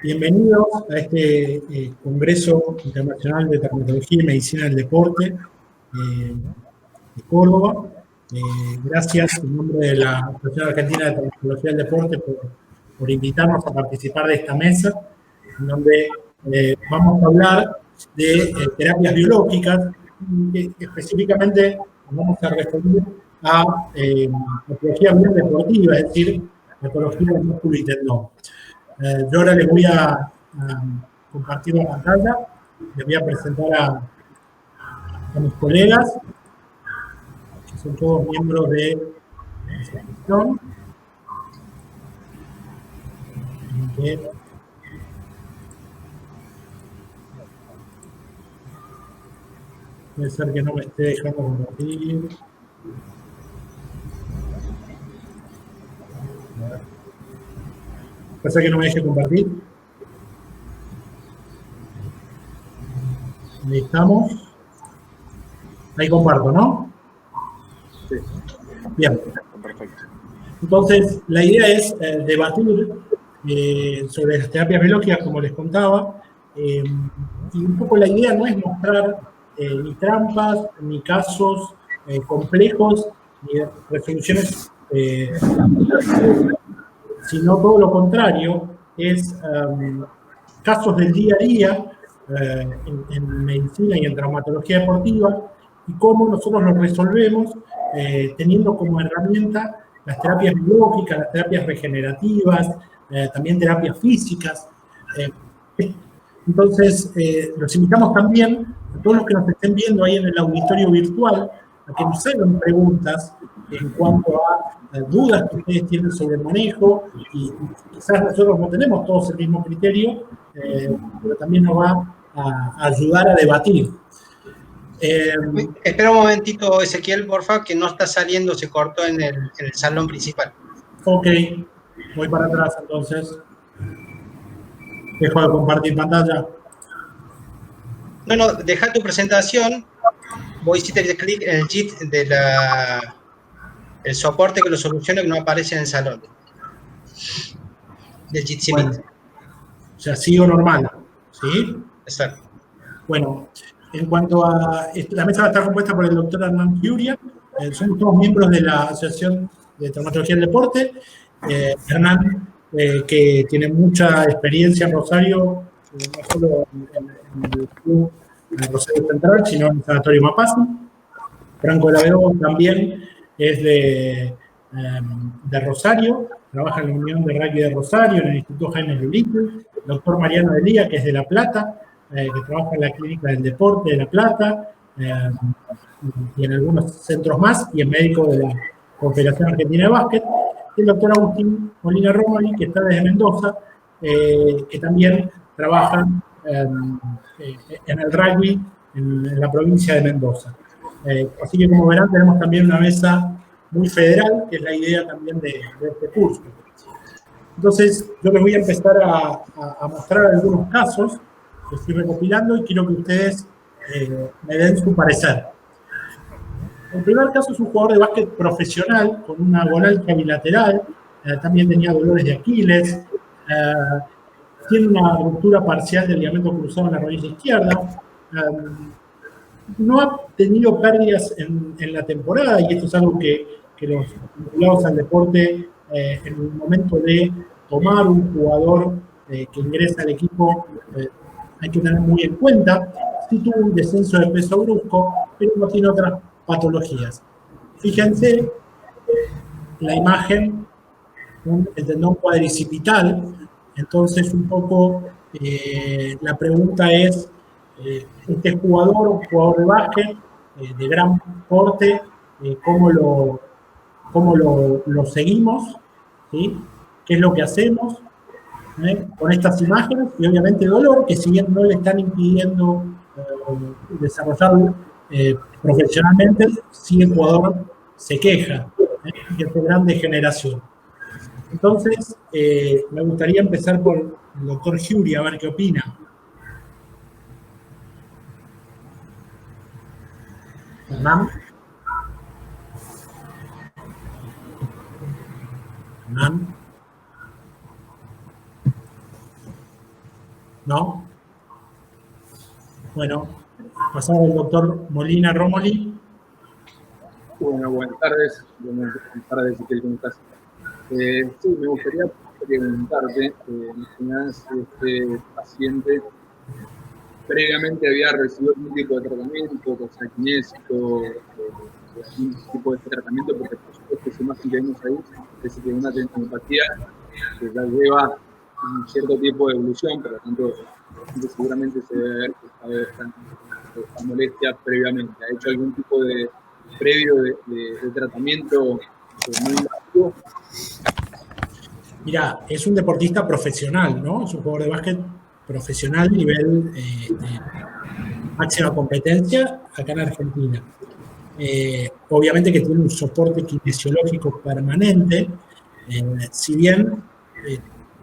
Bienvenidos a este Congreso Internacional de Traumatología y Medicina del Deporte de Córdoba. Gracias en nombre de la Asociación Argentina de Traumatología del Deporte por invitarnos a participar de esta mesa, en donde vamos a hablar de terapias biológicas y específicamente vamos a referir a patología bien deportiva, es decir, patología del músculo y tendón. Yo ahora les voy a compartir la pantalla, les voy a presentar a mis colegas, que son todos miembros de la asociación. Puede ser que no me esté dejando compartir. Puede ser que no me deje compartir. Ahí estamos. Ahí comparto, ¿no? Sí. Bien. Perfecto. Entonces, la idea es debatir sobre las terapias biológicas, como les contaba, y un poco la idea no es mostrar ni trampas, ni casos complejos, ni resoluciones, sino todo lo contrario, es casos del día a día en medicina y en traumatología deportiva, y cómo nosotros los resolvemos teniendo como herramienta las terapias biológicas, las terapias regenerativas, también terapias físicas. Entonces, los invitamos también a todos los que nos estén viendo ahí en el auditorio virtual a que nos hagan preguntas en cuanto a dudas que ustedes tienen sobre el manejo, y quizás nosotros no tenemos todos el mismo criterio, pero también nos va a ayudar a debatir. Espera un momentito, Ezequiel, porfa, que no está saliendo, se cortó en el salón principal. Ok, voy para atrás entonces. Dejo de compartir pantalla. No, deja tu presentación. Vos hiciste clic en el JIT de el soporte que lo soluciona, que no aparece en el salón. Del JIT Simit. Bueno, o sea, sigo normal, ¿sí? Exacto. Bueno, en cuanto a... La mesa va a estar compuesta por el doctor Hernán Giuria. Somos todos miembros de la Asociación de Traumatología del Deporte. Hernán, que tiene mucha experiencia en Rosario, no solo en el club Rosario Central, sino en el Sanatorio Mapasi. Franco de la Vega también es de Rosario, trabaja en la Unión de Rugby de Rosario, en el Instituto Jaime Lulito. Doctor Mariano Delía, que es de La Plata, que trabaja en la Clínica del Deporte de La Plata, y en algunos centros más, y es médico de la Confederación Argentina de Básquet. Y el doctor Agustín Molina Romani, que está desde Mendoza, que también trabaja en el rugby en la provincia de Mendoza. Así que, como verán, tenemos también una mesa muy federal, que es la idea también de este curso. Entonces, yo les voy a empezar a mostrar algunos casos que estoy recopilando y quiero que ustedes me den su parecer. El primer caso es un jugador de básquet profesional con una gonalgia bilateral, también tenía dolores de Aquiles, tiene una ruptura parcial del ligamento cruzado en la rodilla izquierda, no ha tenido pérdidas en la temporada, y esto es algo que los vinculados al deporte, en el momento de tomar un jugador que ingresa al equipo, hay que tener muy en cuenta. Sí tuvo un descenso de peso brusco, pero no tiene otras patologías. Fíjense la imagen, el tendón cuadricipital. Entonces, un poco la pregunta es, este jugador, un jugador de básquet de gran porte, ¿cómo lo seguimos? ¿Sí? ¿Qué es lo que hacemos con estas imágenes? Y obviamente dolor, que si bien no le están impidiendo desarrollarlo profesionalmente, sí el jugador se queja, y es de gran degeneración. Entonces, me gustaría empezar por el doctor Giuria, a ver qué opina. Hernán. Hernán. ¿No? Bueno, pasamos al doctor Molina Romoli. Bueno, buenas tardes. Buenas tardes, Ezequiel, ¿cómo estás? Sí, me gustaría preguntarte, mencionás este paciente previamente había recibido algún tipo de tratamiento, cosa kinésico, algún tipo de tratamiento, porque por supuesto esa imagen que vemos ahí es que una tendinopatía que ya lleva un cierto tipo de evolución, por lo tanto seguramente se debe haber quejado de esta molestia previamente. ¿Ha hecho algún tipo de previo de tratamiento muy invasivo? Mira, es un deportista profesional, ¿no? Es un jugador de básquet profesional, nivel de máxima competencia acá en Argentina. Obviamente que tiene un soporte kinesiológico permanente, si bien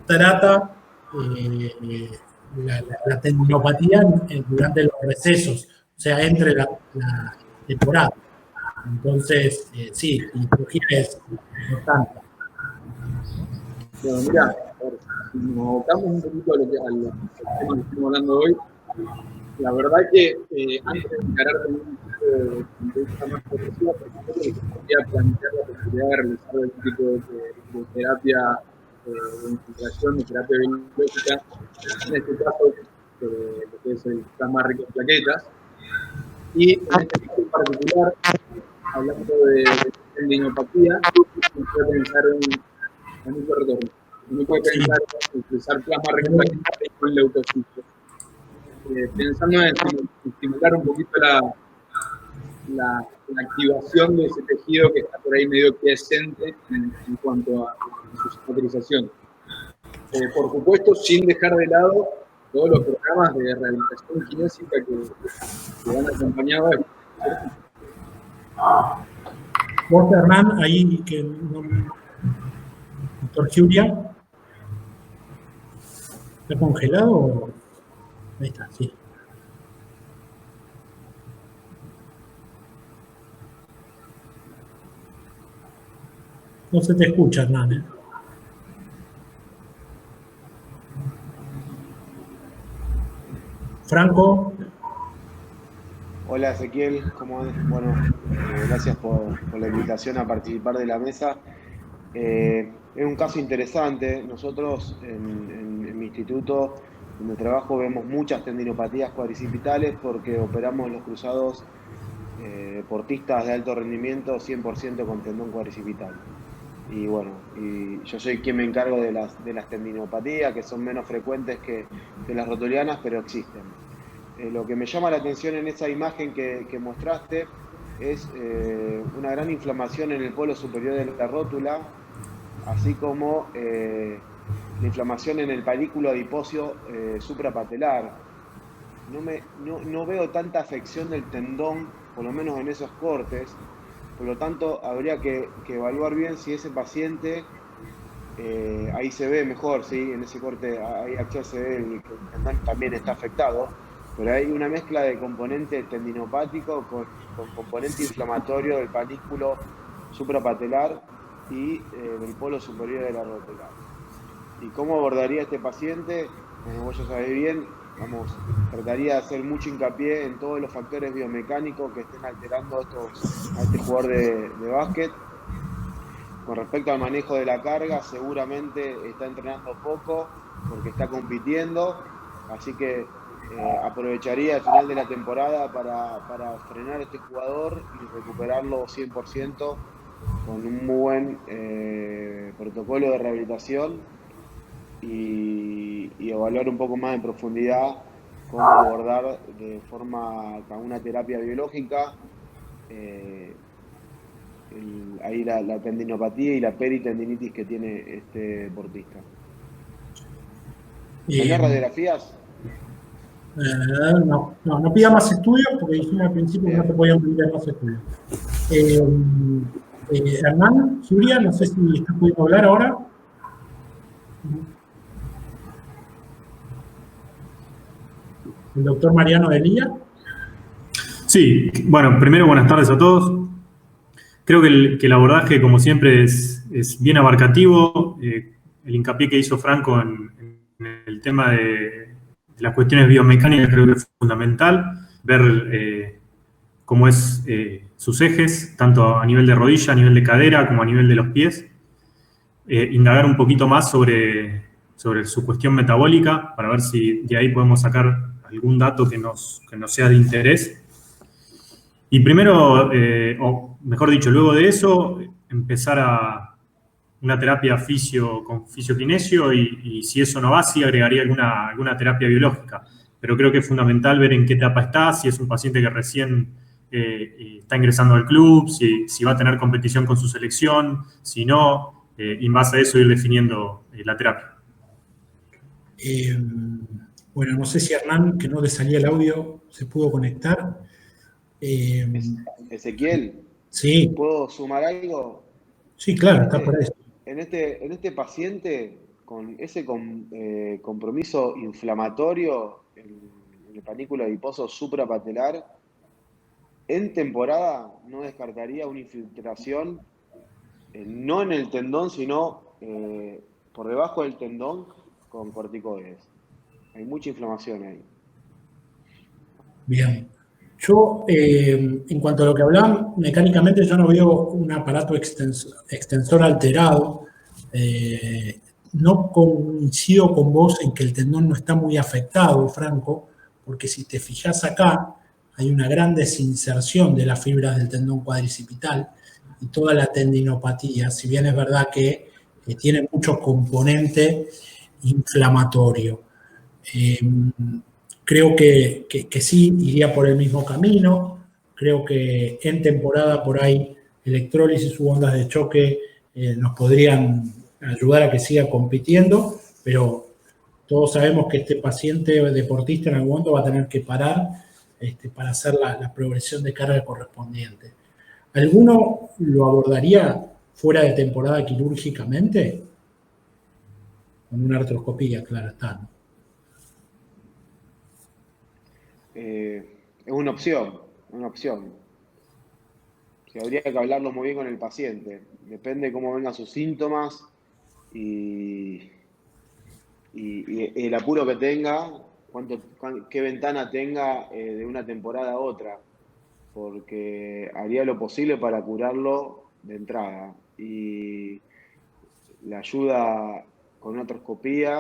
trata la tendinopatía durante los recesos, o sea, entre la temporada. Entonces, sí, la cirugía es importante. Bueno, mira, si nos abocamos un poquito a lo que estamos hablando hoy, la verdad que antes de encarar un tipo de conducta más progresiva, por supuesto que se podría plantear la posibilidad de realizar algún tipo de terapia de infiltración, de terapia biológica, en este caso, lo que es el plasma rico en plaquetas. Y en este caso en particular, hablando de tendinopatía, se puede pensar en un retorno. Uno puede pensar en utilizar plasma rico en plaquetas con leucocitos. Pensando en estimular un poquito la activación de ese tejido que está por ahí medio quiescente en cuanto a su cicatrización. Por supuesto, sin dejar de lado todos los programas de rehabilitación kinésica que van acompañados de... Vos, Hernán, ahí que doctor Giulia, ¿está congelado? Ahí está, sí. No se te escucha, Hernán, ¿eh? Franco. Hola Ezequiel, ¿cómo andas? Bueno, gracias por la invitación a participar de la mesa. Es un caso interesante. Nosotros en mi instituto donde trabajo vemos muchas tendinopatías cuadricipitales porque operamos los cruzados deportistas de alto rendimiento 100% con tendón cuadricipital. Y bueno, y yo soy quien me encargo de las tendinopatías, que son menos frecuentes que las rotulianas, pero existen. Lo que me llama la atención en esa imagen que mostraste es una gran inflamación en el polo superior de la rótula, así como la inflamación en el panículo adipóseo suprapatelar. No veo tanta afección del tendón, por lo menos en esos cortes, por lo tanto habría que evaluar bien si ese paciente, ahí se ve mejor, ¿sí? En ese corte ahí aquí se ve que el tendón también está afectado, pero hay una mezcla de componente tendinopático con componente inflamatorio del panículo suprapatelar y del polo superior de la rótula. ¿Y cómo abordaría este paciente? Bueno, vos ya sabés bien, trataría de hacer mucho hincapié en todos los factores biomecánicos que estén alterando a este jugador de básquet. Con respecto al manejo de la carga, seguramente está entrenando poco porque está compitiendo, así que aprovecharía el final de la temporada para frenar a este jugador y recuperarlo 100% con un muy buen protocolo de rehabilitación y evaluar un poco más en profundidad cómo abordar de forma con una terapia biológica ahí la tendinopatía y la peritendinitis que tiene este deportista. ¿Tenés radiografías? No pida más estudios porque dijimos al principio que no se podían pedir más estudios. Hernán, Julia, no sé si está pudiendo hablar ahora. El doctor Mariano Delía. Sí, bueno, primero buenas tardes a todos. Creo que el abordaje, como siempre, es bien abarcativo. El hincapié que hizo Franco en el tema de las cuestiones biomecánicas creo que es fundamental, ver cómo es sus ejes, tanto a nivel de rodilla, a nivel de cadera, como a nivel de los pies. Indagar un poquito más sobre su cuestión metabólica, para ver si de ahí podemos sacar algún dato que nos sea de interés. Y primero, o mejor dicho, luego de eso, empezar a una terapia con fisioquinesio y si eso no va, sí agregaría alguna terapia biológica. Pero creo que es fundamental ver en qué etapa está, si es un paciente que recién está ingresando al club, si va a tener competición con su selección, si no, y en base a eso ir definiendo la terapia. Bueno, no sé si Hernán, que no le salía el audio, se pudo conectar. Ezequiel, sí. ¿Puedo sumar algo? Sí, claro, está por eso. En este paciente, con ese compromiso inflamatorio en el panículo adiposo suprapatelar, en temporada no descartaría una infiltración, no en el tendón, sino por debajo del tendón con corticoides. Hay mucha inflamación ahí. Bien. Yo, en cuanto a lo que hablaban, mecánicamente yo no veo un aparato extensor alterado. No coincido con vos en que el tendón no está muy afectado, Franco, porque si te fijas acá, hay una gran desinserción de las fibras del tendón cuadricipital y toda la tendinopatía, si bien es verdad que tiene mucho componente inflamatorio. Creo que sí iría por el mismo camino. Creo que en temporada por ahí electrólisis u ondas de choque nos podrían ayudar a que siga compitiendo, pero todos sabemos que este paciente deportista en algún momento va a tener que parar para hacer la progresión de carga correspondiente. ¿Alguno lo abordaría fuera de temporada quirúrgicamente? Con una artroscopía, claro está, ¿no? Es una opción. Que habría que hablarlo muy bien con el paciente. Depende de cómo vengan sus síntomas y el apuro que tenga, qué ventana tenga de una temporada a otra, porque haría lo posible para curarlo de entrada. Y la ayuda con una artroscopía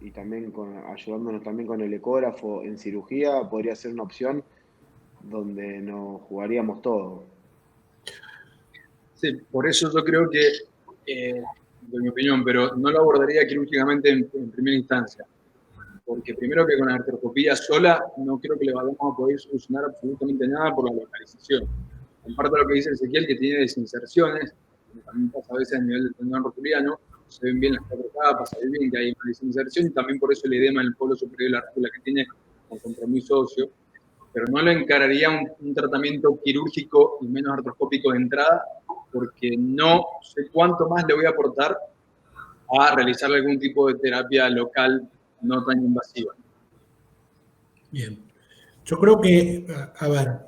y también ayudándonos también con el ecógrafo en cirugía podría ser una opción donde nos jugaríamos todo. Sí, por eso yo creo que, de mi opinión, pero no lo abordaría quirúrgicamente en primera instancia. Porque primero que con la artroscopía sola no creo que le vayamos a poder solucionar absolutamente nada por la localización. Comparto lo que dice Ezequiel, que tiene desinserciones, como también pasa a veces a nivel del tendón rotuliano, se ven bien las 4 capas, se ve bien que hay una desinserción y también por eso el edema en el polo superior de la rótula que tiene con compromiso óseo, pero no lo encararía un tratamiento quirúrgico y menos artroscópico de entrada, porque no sé cuánto más le voy a aportar a realizar algún tipo de terapia local no tan invasiva. Bien. Yo creo que, a ver,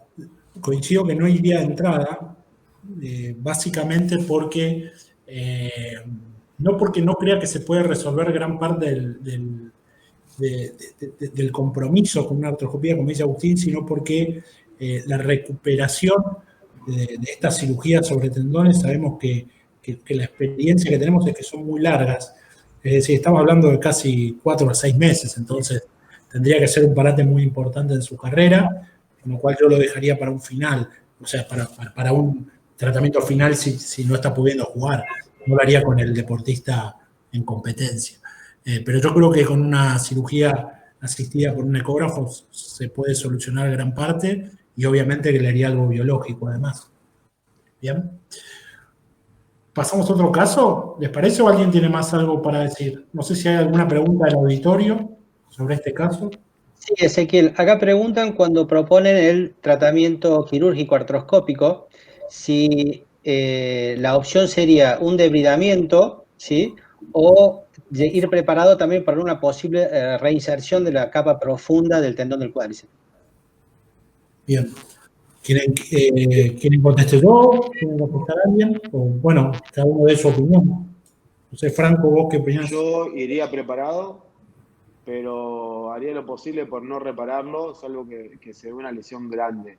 coincido que no iría de entrada, básicamente porque, no porque no crea que se puede resolver gran parte del compromiso con una artroscopía, como dice Agustín, sino porque la recuperación de esta cirugía sobre tendones, sabemos que la experiencia que tenemos es que son muy largas. Es decir, estamos hablando de casi 4 a 6 meses, entonces tendría que ser un parate muy importante en su carrera, con lo cual yo lo dejaría para un final, o sea, para un tratamiento final si no está pudiendo jugar. No lo haría con el deportista en competencia. Pero yo creo que con una cirugía asistida por un ecógrafo se puede solucionar gran parte y obviamente que le haría algo biológico además. Bien. ¿Pasamos a otro caso? ¿Les parece o alguien tiene más algo para decir? No sé si hay alguna pregunta del auditorio sobre este caso. Sí, Ezequiel, acá preguntan cuando proponen el tratamiento quirúrgico artroscópico, si la opción sería un debridamiento, ¿sí? O ir preparado también para una posible reinserción de la capa profunda del tendón del cuádriceps. Bien. ¿Quieren contestar yo? ¿Quieren contestar alguien? O, bueno, cada uno de su opinión. No sé, Franco, ¿vos qué opinás? Yo iría preparado, pero haría lo posible por no repararlo, salvo que se ve una lesión grande.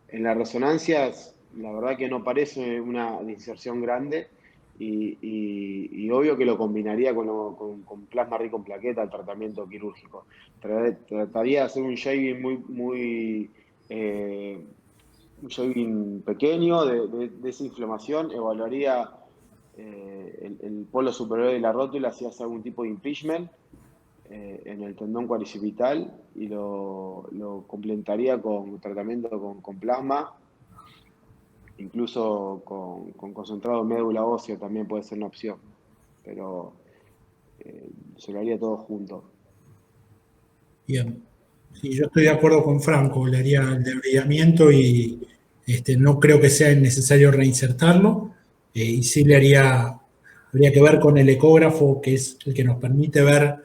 En las resonancias, la verdad que no parece una inserción grande y obvio que lo combinaría con plasma rico en plaqueta, el tratamiento quirúrgico. Trataría de hacer un shaving un shaving pequeño de desinflamación, evaluaría el polo superior de la rótula si hace algún tipo de impingement en el tendón cuadricipital y lo complementaría con tratamiento con plasma, incluso con concentrado de médula ósea también puede ser una opción, pero se lo haría todo junto. Bien. Sí, yo estoy de acuerdo con Franco, le haría el debridamiento y no creo que sea necesario reinsertarlo, y sí habría que ver con el ecógrafo, que es el que nos permite ver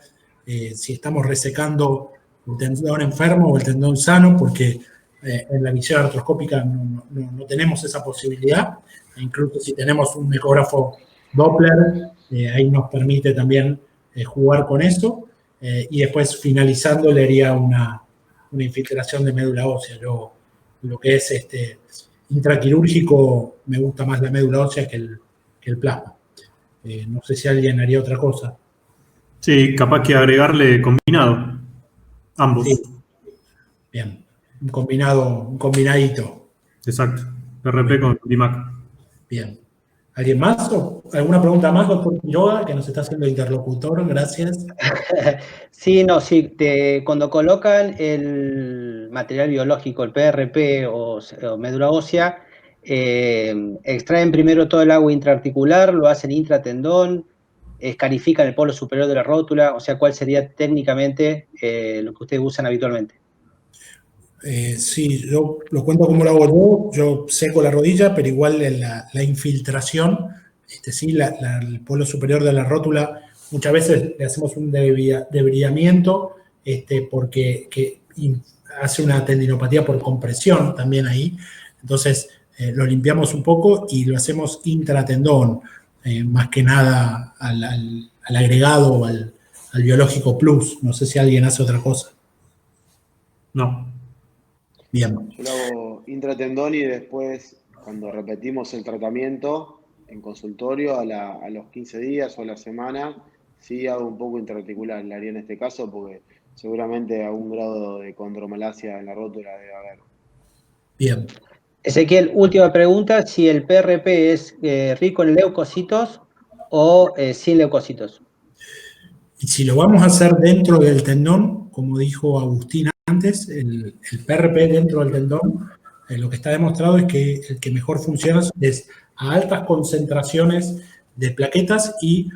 si estamos resecando el tendón enfermo o el tendón sano, porque en la visión artroscópica no tenemos esa posibilidad. E incluso si tenemos un ecógrafo Doppler, ahí nos permite también jugar con eso. Y después, finalizando, le haría una infiltración de médula ósea. Lo que es intraquirúrgico, me gusta más la médula ósea que el plasma. No sé si alguien haría otra cosa. Sí, capaz que agregarle combinado. Ambos. Sí. Bien. Un combinadito. Exacto. PRP con DIMAC. Bien. ¿Alguien más? ¿O alguna pregunta más, doctor Quiroga, que nos está haciendo interlocutor? Gracias. Sí, no, sí. Cuando colocan el material biológico, el PRP o médula ósea, extraen primero todo el agua intraarticular, lo hacen intratendón, escarifican el polo superior de la rótula. O sea, ¿cuál sería técnicamente lo que ustedes usan habitualmente? Sí, yo lo cuento como lo hago yo seco la rodilla, pero igual la infiltración, sí, el polo superior de la rótula, muchas veces le hacemos un debridamiento porque hace una tendinopatía por compresión también ahí, entonces lo limpiamos un poco y lo hacemos intratendón, más que nada al agregado o al biológico plus. No sé si alguien hace otra cosa. No. Bien. Yo lo hago intratendón y después, cuando repetimos el tratamiento en consultorio a los 15 días o a la semana, sí hago un poco intraarticular, le haría en este caso, porque seguramente algún grado de condromalacia en la rótula debe haber. Bien. Ezequiel, última pregunta, si el PRP es rico en leucocitos o sin leucocitos. Y si lo vamos a hacer dentro del tendón, como dijo Agustín antes, el PRP dentro del tendón, lo que está demostrado es que el que mejor funciona es a altas concentraciones de plaquetas y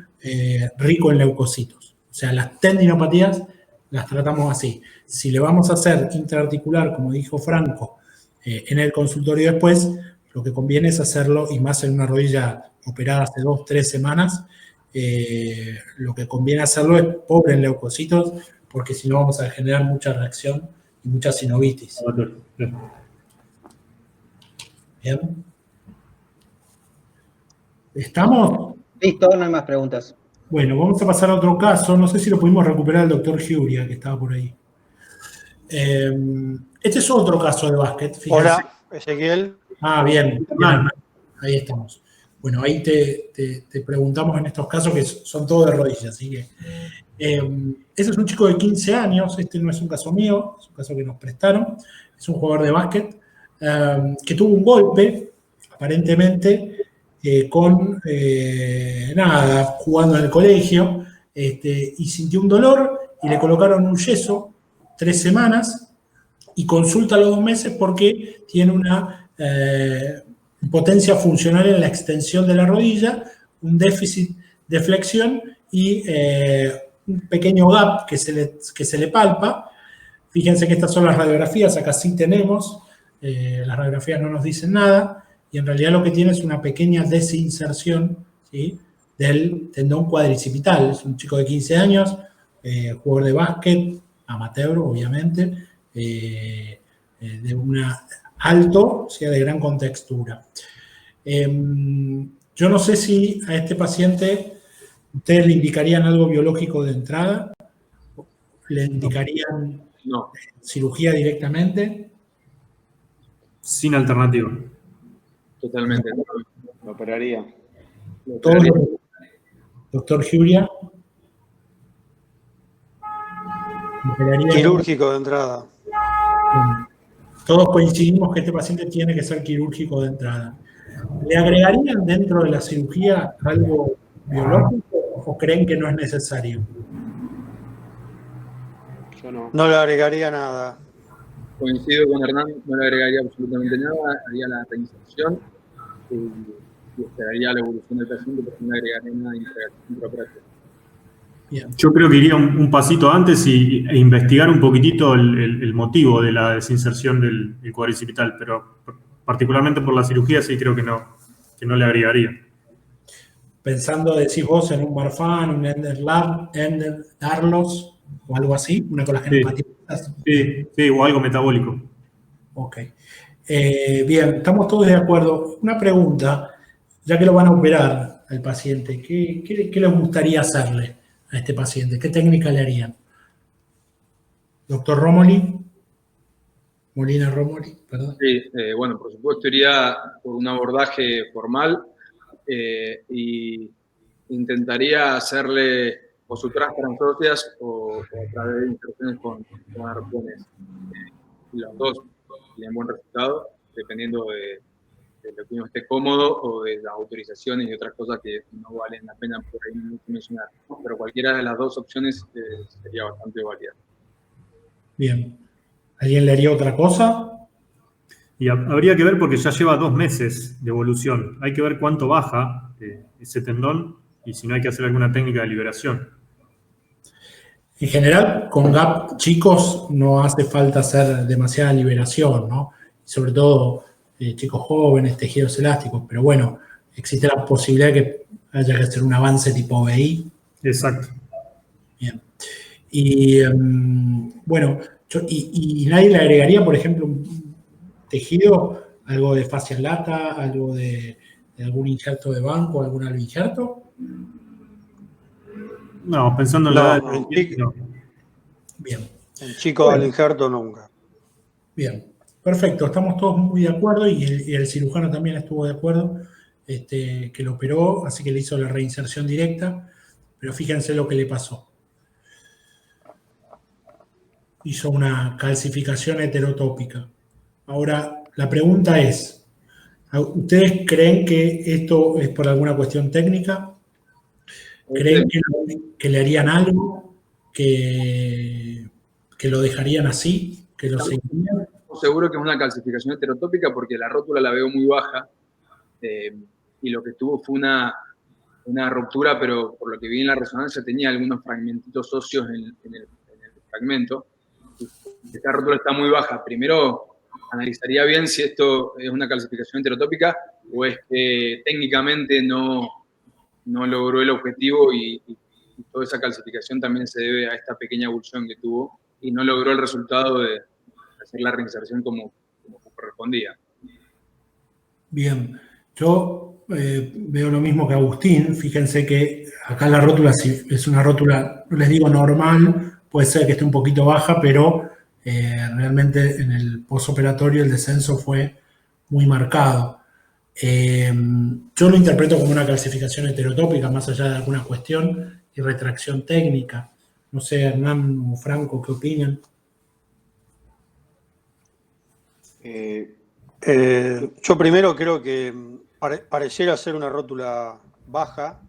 rico en leucocitos. O sea, las tendinopatías las tratamos así. Si le vamos a hacer intraarticular, como dijo Franco, en el consultorio después, lo que conviene es hacerlo, y más en una rodilla operada hace 2 o 3 semanas, lo que conviene hacerlo es pobre en leucocitos, porque si no vamos a generar mucha reacción y mucha sinovitis. Bien. ¿Estamos? Listo, no hay más preguntas. Bueno, vamos a pasar a otro caso. No sé si lo pudimos recuperar el doctor Giuria, que estaba por ahí. Este es otro caso de básquet. Fíjense. Hola, Ezequiel. Ah, bien. Ahí estamos. Bueno, ahí te preguntamos en estos casos que son todos de rodillas, así que... ese es un chico de 15 años, este no es un caso mío, es un caso que nos prestaron, es un jugador de básquet que tuvo un golpe, aparentemente, jugando en el colegio, y sintió un dolor y le colocaron un yeso 3 semanas y consulta a los 2 meses porque tiene una potencia funcional en la extensión de la rodilla, un déficit de flexión y un pequeño gap que se le palpa. Fíjense que estas son las radiografías, acá sí tenemos, las radiografías no nos dicen nada, y en realidad lo que tiene es una pequeña desinserción, ¿sí?, del tendón cuadricipital. Es un chico de 15 años, jugador de básquet, amateur obviamente, de una alto, o sea, de gran contextura. Yo no sé si a este paciente ustedes le indicarían algo biológico de entrada. le indicarían No. cirugía directamente. Sin alternativa. Totalmente. Lo operaría. Todo doctor Giuria. Quirúrgico de entrada. Todos coincidimos que este paciente tiene que ser quirúrgico de entrada. ¿Le agregarían dentro de la cirugía algo biológico o creen que no es necesario? Yo no. No le agregaría nada. Coincido con Hernán, no le agregaría absolutamente nada, haría la reinserción y esperaría la evolución del paciente, pero no le agregaría nada intraoperatorio. Bien. Yo creo que iría un pasito antes e investigar un poquitito el motivo de la desinserción del cuadricipital, pero particularmente por la cirugía sí creo que no le agregaría. Pensando, decís vos, en un Marfan, un Ender Darlos o algo así, una colágeno. Sí, o algo metabólico. Ok. Bien, estamos todos de acuerdo. Una pregunta, ya que lo van a operar al paciente, ¿qué les gustaría hacerle a este paciente? ¿Qué técnica le harían? Doctor Romoli, Molina Romoli, perdón. Sí, bueno, por supuesto iría por un abordaje formal y intentaría hacerle o suturas transóseas o a través de inserciones con arpones. Los dos tienen buen resultado, dependiendo de lo que uno esté cómodo o de las autorizaciones y otras cosas que no valen la pena por ahí mencionar. Pero cualquiera de las dos opciones sería bastante válida. Bien. ¿Alguien le haría otra cosa? Y habría que ver porque ya lleva 2 meses de evolución. Hay que ver cuánto baja ese tendón y si no hay que hacer alguna técnica de liberación. En general, con gap chicos no hace falta hacer demasiada liberación, ¿no? Sobre todo chicos jóvenes, tejidos elásticos, pero bueno, existe la posibilidad de que haya que hacer un avance tipo BI. Exacto. Bien. Y bueno, y nadie le agregaría, por ejemplo, un tejido, algo de fascia lata, algo de algún injerto de banco, algún algo-injerto. No, pensando en la edad del paciente, no. Bien. En chico al injerto nunca. Bien, perfecto, estamos todos muy de acuerdo y el cirujano también estuvo de acuerdo, que lo operó, así que le hizo la reinserción directa, pero fíjense lo que le pasó. Hizo una calcificación heterotópica. Ahora, la pregunta es, ¿ustedes creen que esto es por alguna cuestión técnica? ¿Creen que le harían algo? ¿Que lo dejarían así? ¿Que lo seguirían? Seguro que es una calcificación heterotópica porque la rótula la veo muy baja y lo que tuvo fue una ruptura, pero por lo que vi en la resonancia tenía algunos fragmentitos óseos en el fragmento. Esta rótula está muy baja. Primero analizaría bien si esto es una calcificación heterotópica o es que técnicamente no logró el objetivo y toda esa calcificación también se debe a esta pequeña ebullición que tuvo y no logró el resultado de hacer la reinserción como correspondía. Bien, yo veo lo mismo que Agustín. Fíjense que acá la rótula es una rótula, no les digo normal, puede ser que esté un poquito baja, pero realmente en el postoperatorio el descenso fue muy marcado. Yo lo interpreto como una calcificación heterotópica, más allá de alguna cuestión y retracción técnica. No sé, Hernán o Franco, ¿qué opinan? Yo primero creo que pareciera ser una rótula baja,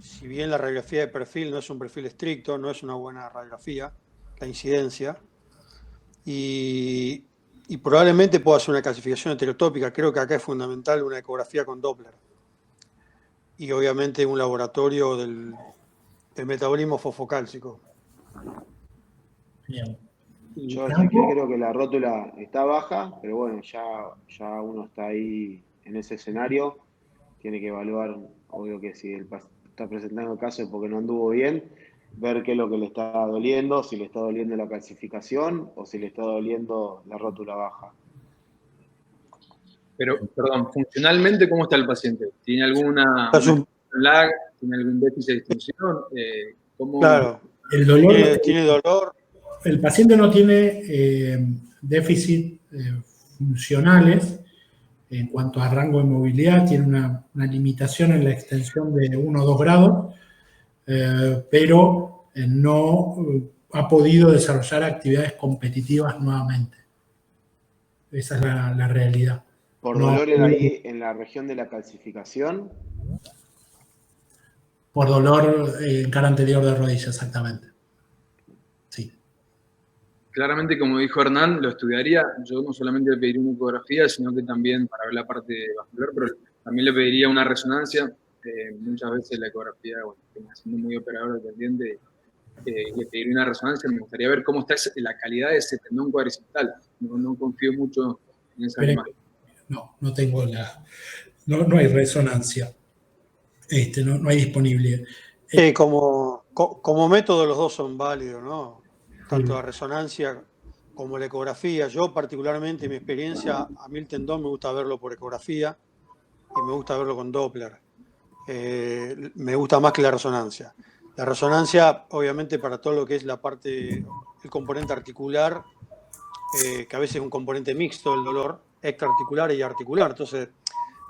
si bien la radiografía de perfil no es un perfil estricto, no es una buena radiografía, la incidencia, y probablemente pueda ser una calcificación heterotópica. Creo que acá es fundamental una ecografía con Doppler y obviamente un laboratorio del metabolismo fosfocálcico. Bien. Yo sí que creo que la rótula está baja, pero bueno, ya uno está ahí en ese escenario, tiene que evaluar, obvio que si él está presentando el caso es porque no anduvo bien, ver qué es lo que le está doliendo, si le está doliendo la calcificación o si le está doliendo la rótula baja. Pero, perdón, funcionalmente, ¿cómo está el paciente? ¿Tiene alguna ¿Tiene algún déficit de distinción? Claro, El dolor tiene dolor, el paciente no tiene déficit funcionales en cuanto a rango de movilidad, tiene una limitación en la extensión de 1 o 2 grados, pero no ha podido desarrollar actividades competitivas nuevamente. Esa es la realidad. ¿Por No, dolor ahí en la región de la calcificación? por dolor en cara anterior de rodilla, exactamente. Sí. Claramente, como dijo Hernán, lo estudiaría. Yo no solamente le pediría una ecografía, sino que también para ver la parte vascular, pero también le pediría una resonancia. Muchas veces la ecografía, bueno, siendo muy operador dependiente, le pediría una resonancia. Me gustaría ver cómo está la calidad de ese tendón cuadricipital. No confío mucho en esa imagen. No tengo no hay resonancia. No hay disponible. Como método los dos son válidos, ¿no? Tanto la resonancia como la ecografía. Yo particularmente, en mi experiencia, a mí el tendón me gusta verlo por ecografía y me gusta verlo con Doppler. Me gusta más que la resonancia. La resonancia, obviamente, para todo lo que es la parte, el componente articular, que a veces es un componente mixto del dolor, extraarticular y articular. Entonces,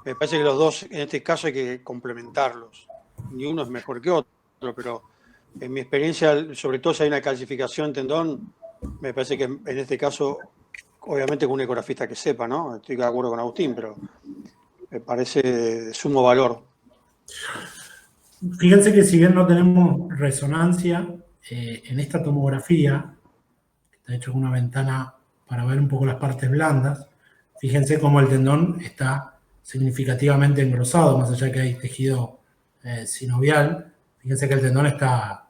me parece que los dos, en este caso, hay que complementarlos. Ni uno es mejor que otro, pero en mi experiencia, sobre todo si hay una calcificación tendón, me parece que en este caso, obviamente con un ecografista que sepa, ¿no? Estoy de acuerdo con Agustín, pero me parece de sumo valor. Fíjense que si bien no tenemos resonancia, en esta tomografía, que está hecho con una ventana para ver un poco las partes blandas, fíjense cómo el tendón está significativamente engrosado, más allá de que hay tejido sinovial, fíjense que el tendón está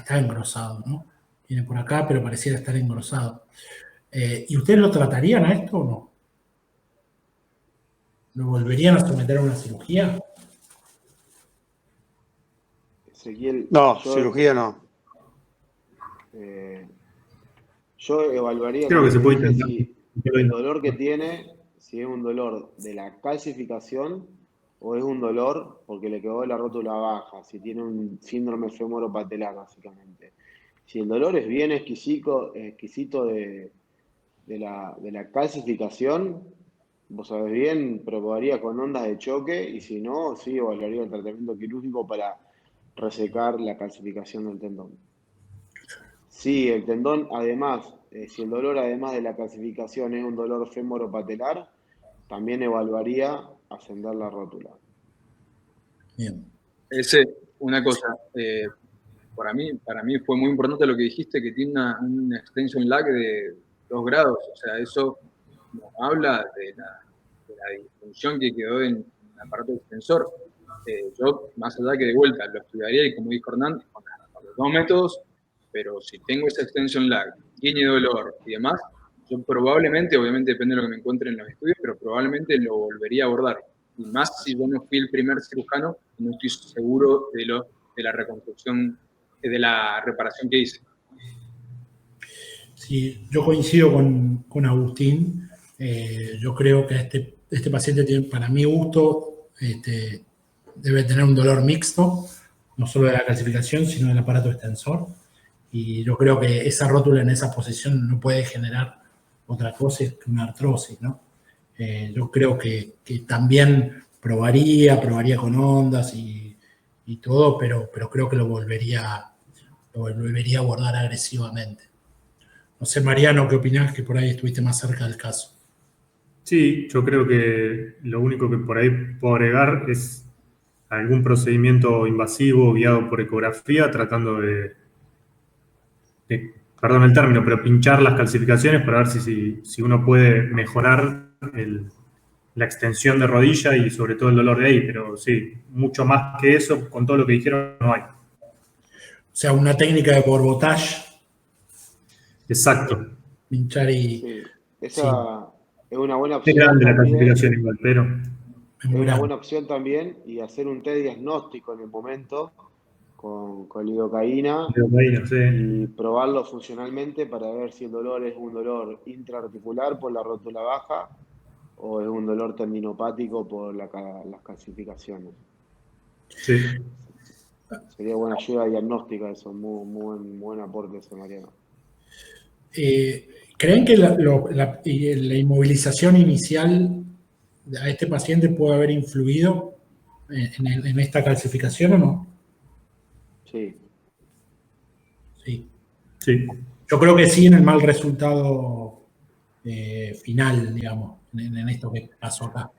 engrosado, ¿no? Viene por acá, pero pareciera estar engrosado. ¿Y ustedes lo tratarían a esto o no? ¿Lo volverían a someter a una cirugía? Ezequiel, No, cirugía no. Yo evaluaría, Creo que se puede intentar. si el dolor que tiene, si es un dolor de la calcificación o es un dolor porque le quedó la rótula baja, si tiene un síndrome femoropatelar, básicamente. Si el dolor es bien exquisito de la calcificación, vos sabés bien, probaría con ondas de choque y si no, sí evaluaría el tratamiento quirúrgico para resecar la calcificación del tendón. Sí, el tendón, además, si el dolor además de la calcificación es un dolor femoropatelar, también evaluaría ascender la rótula. Bien. Una cosa, para mí fue muy importante lo que dijiste, que tiene una extension lag de 2 grados. O sea, eso nos habla de la disfunción que quedó en el aparato extensor. Yo, más allá que de vuelta, lo estudiaría y como dijo Hernán, con los dos métodos, pero si tengo esa extension lag, tiene dolor y demás, yo probablemente, obviamente depende de lo que me encuentre en los estudios, pero probablemente lo volvería a abordar. Y más si yo no fui el primer cirujano y no estoy seguro de la reconstrucción, de la reparación que hice. Sí, yo coincido con Agustín. Yo creo que este paciente tiene, para mi gusto, debe tener un dolor mixto, no solo de la calcificación, sino del aparato extensor. Y yo creo que esa rótula en esa posición no puede generar otra cosa que una artrosis, ¿no? Yo creo que también probaría con ondas y todo, pero creo que lo volvería a abordar agresivamente. No sé, Mariano, ¿qué opinás? Que por ahí estuviste más cerca del caso. Sí, yo creo que lo único que por ahí puedo agregar es algún procedimiento invasivo guiado por ecografía, tratando de perdón el término, pero pinchar las calcificaciones para ver si uno puede mejorar la extensión de rodilla y sobre todo el dolor de ahí. Pero sí, mucho más que eso, con todo lo que dijeron, no hay. O sea, una técnica de borbotage. Exacto. Pinchar y... Sí, esa es una buena Es opción. grande la también. calcificación igual, pero... Es una buena opción también y hacer un test diagnóstico en el momento con lidocaína sí. y probarlo funcionalmente para ver si el dolor es un dolor intraarticular por la rótula baja o es un dolor tendinopático por las calcificaciones. Sí. Sería buena ayuda diagnóstica eso, muy buen aporte ese, Mariano. ¿Creen que la inmovilización inicial a este paciente puede haber influido en esta calcificación o no? Sí. Sí. Sí. Yo creo que sí en el mal resultado final, digamos, en esto que pasó acá.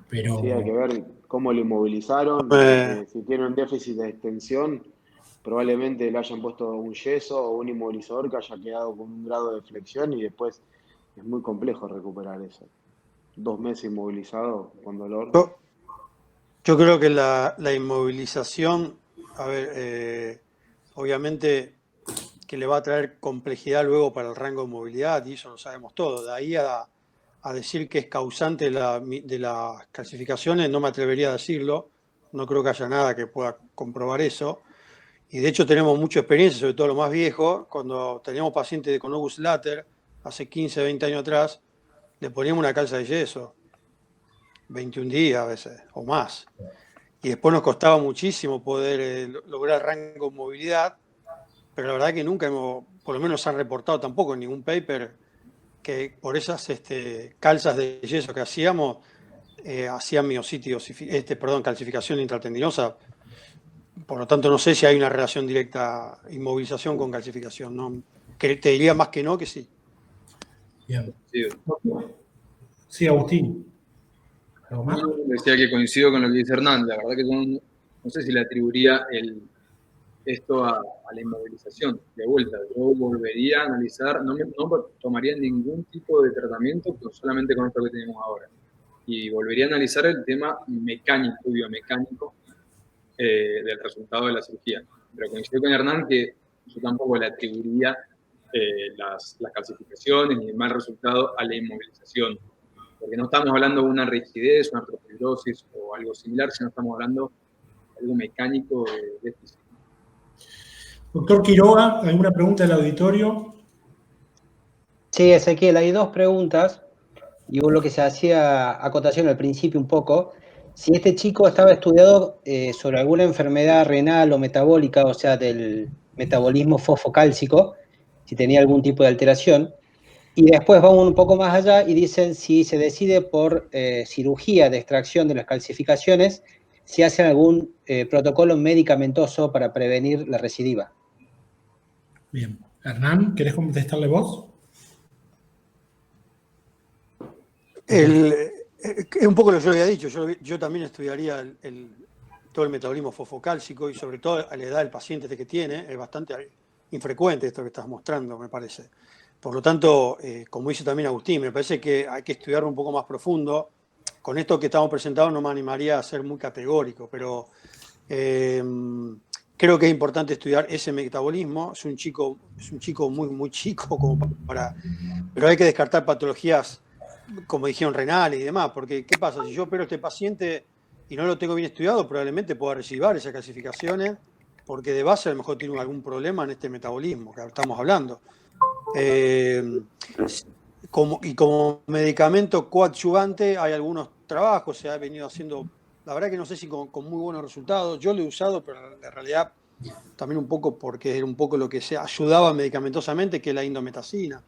Pero Sí, hay que ver cómo lo inmovilizaron. Si tiene un déficit de extensión, probablemente le hayan puesto un yeso o un inmovilizador que haya quedado con un grado de flexión y después es muy complejo recuperar eso. 2 meses inmovilizado con dolor. Yo creo que la inmovilización, a ver, obviamente que le va a traer complejidad luego para el rango de movilidad, y eso lo sabemos todos. De ahí a decir que es causante de las calcificaciones, no me atrevería a decirlo. No creo que haya nada que pueda comprobar eso. Y de hecho tenemos mucha experiencia, sobre todo los más viejos. Cuando teníamos pacientes con Obus Later, hace 15, 20 años atrás, le poníamos una calza de yeso, 21 días a veces, o más. Y después nos costaba muchísimo poder lograr rango de movilidad, pero la verdad que nunca por lo menos han reportado tampoco en ningún paper que por esas calzas de yeso que hacíamos, hacían miocitis, calcificación intratendinosa. Por lo tanto, no sé si hay una relación directa inmovilización con calcificación. ¿No? Que te diría más que no, que sí. Bien. Sí, Agustín. ¿Algo más? Decía que coincido con lo que dice Hernán. La verdad que yo no sé si le atribuiría esto a la inmovilización. De vuelta, yo volvería a analizar, no tomaría ningún tipo de tratamiento, solamente con esto que tenemos ahora. Y volvería a analizar el tema mecánico, biomecánico, del resultado de la cirugía. Pero coincido con Hernán que yo tampoco le atribuiría las calcificaciones ni el mal resultado a la inmovilización. Porque no estamos hablando de una rigidez, una artrofibrosis o algo similar, sino estamos hablando de algo mecánico de este sistema. Doctor Quiroga, ¿alguna pregunta del auditorio? Sí, Ezequiel, hay 2 preguntas. Y lo que se hacía acotación al principio un poco, si este chico estaba estudiado sobre alguna enfermedad renal o metabólica, o sea, del metabolismo fosfocálcico, si tenía algún tipo de alteración. Y después vamos un poco más allá y dicen si se decide por cirugía de extracción de las calcificaciones, si hacen algún protocolo medicamentoso para prevenir la recidiva. Bien. Hernán, ¿querés contestarle vos? Es un poco lo que yo había dicho. Yo también estudiaría todo el metabolismo fosfocálcico y sobre todo a la edad del paciente que tiene. Es bastante infrecuente esto que estás mostrando, me parece. Por lo tanto, como dice también Agustín, me parece que hay que estudiarlo un poco más profundo. Con esto que estamos presentando no me animaría a ser muy categórico, pero creo que es importante estudiar ese metabolismo. Es un chico muy, muy chico pero hay que descartar patologías, como dijeron, renales y demás, porque ¿qué pasa? Si yo opero a este paciente y no lo tengo bien estudiado, probablemente pueda recibar esas calcificaciones, porque de base a lo mejor tiene algún problema en este metabolismo que estamos hablando. Como medicamento coadyuvante hay algunos trabajos, se ha venido haciendo, la verdad que no sé si con muy buenos resultados. Yo lo he usado, pero en realidad también un poco porque era un poco lo que se ayudaba medicamentosamente, que es la indometacina.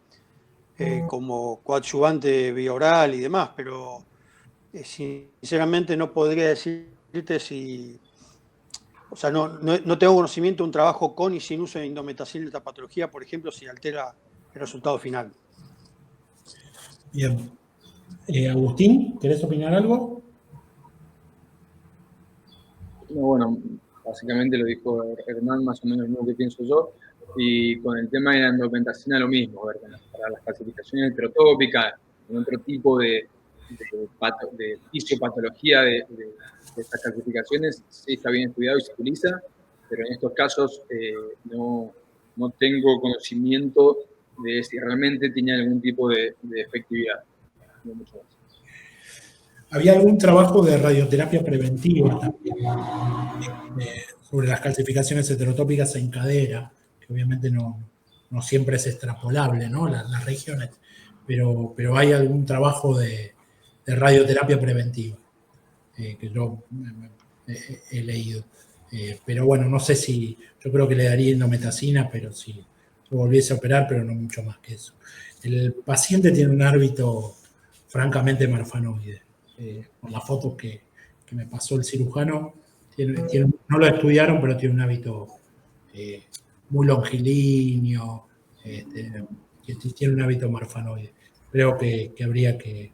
Como coadyuvante vía oral y demás, pero sinceramente no podría decirte si, o sea, no tengo conocimiento de un trabajo con y sin uso de indometacina en esta patología, por ejemplo, si altera el resultado final. Bien. Agustín, ¿querés opinar algo? No, bueno, básicamente lo dijo Hernán, más o menos lo mismo que pienso yo. Y con el tema de la endometacina lo mismo, a ver, para las calcificaciones heterotópicas, con otro tipo de fisiopatología de estas calcificaciones, sí está bien estudiado y se utiliza, pero en estos casos no tengo conocimiento de si realmente tenía algún tipo de efectividad. No mucho más. Había algún trabajo de radioterapia preventiva también, sobre las calcificaciones heterotópicas en cadera, que obviamente no siempre es extrapolable, ¿no? Las regiones, pero hay algún trabajo de radioterapia preventiva que yo he leído. Pero bueno, no sé si, yo creo que le daría indometacina, pero si se volviese a operar, pero no mucho más que eso. El paciente tiene un hábito francamente marfanoide. Con las fotos que me pasó el cirujano, no lo estudiaron, pero tiene un hábito muy longilíneo, que tiene un hábito marfanoide. Creo que habría que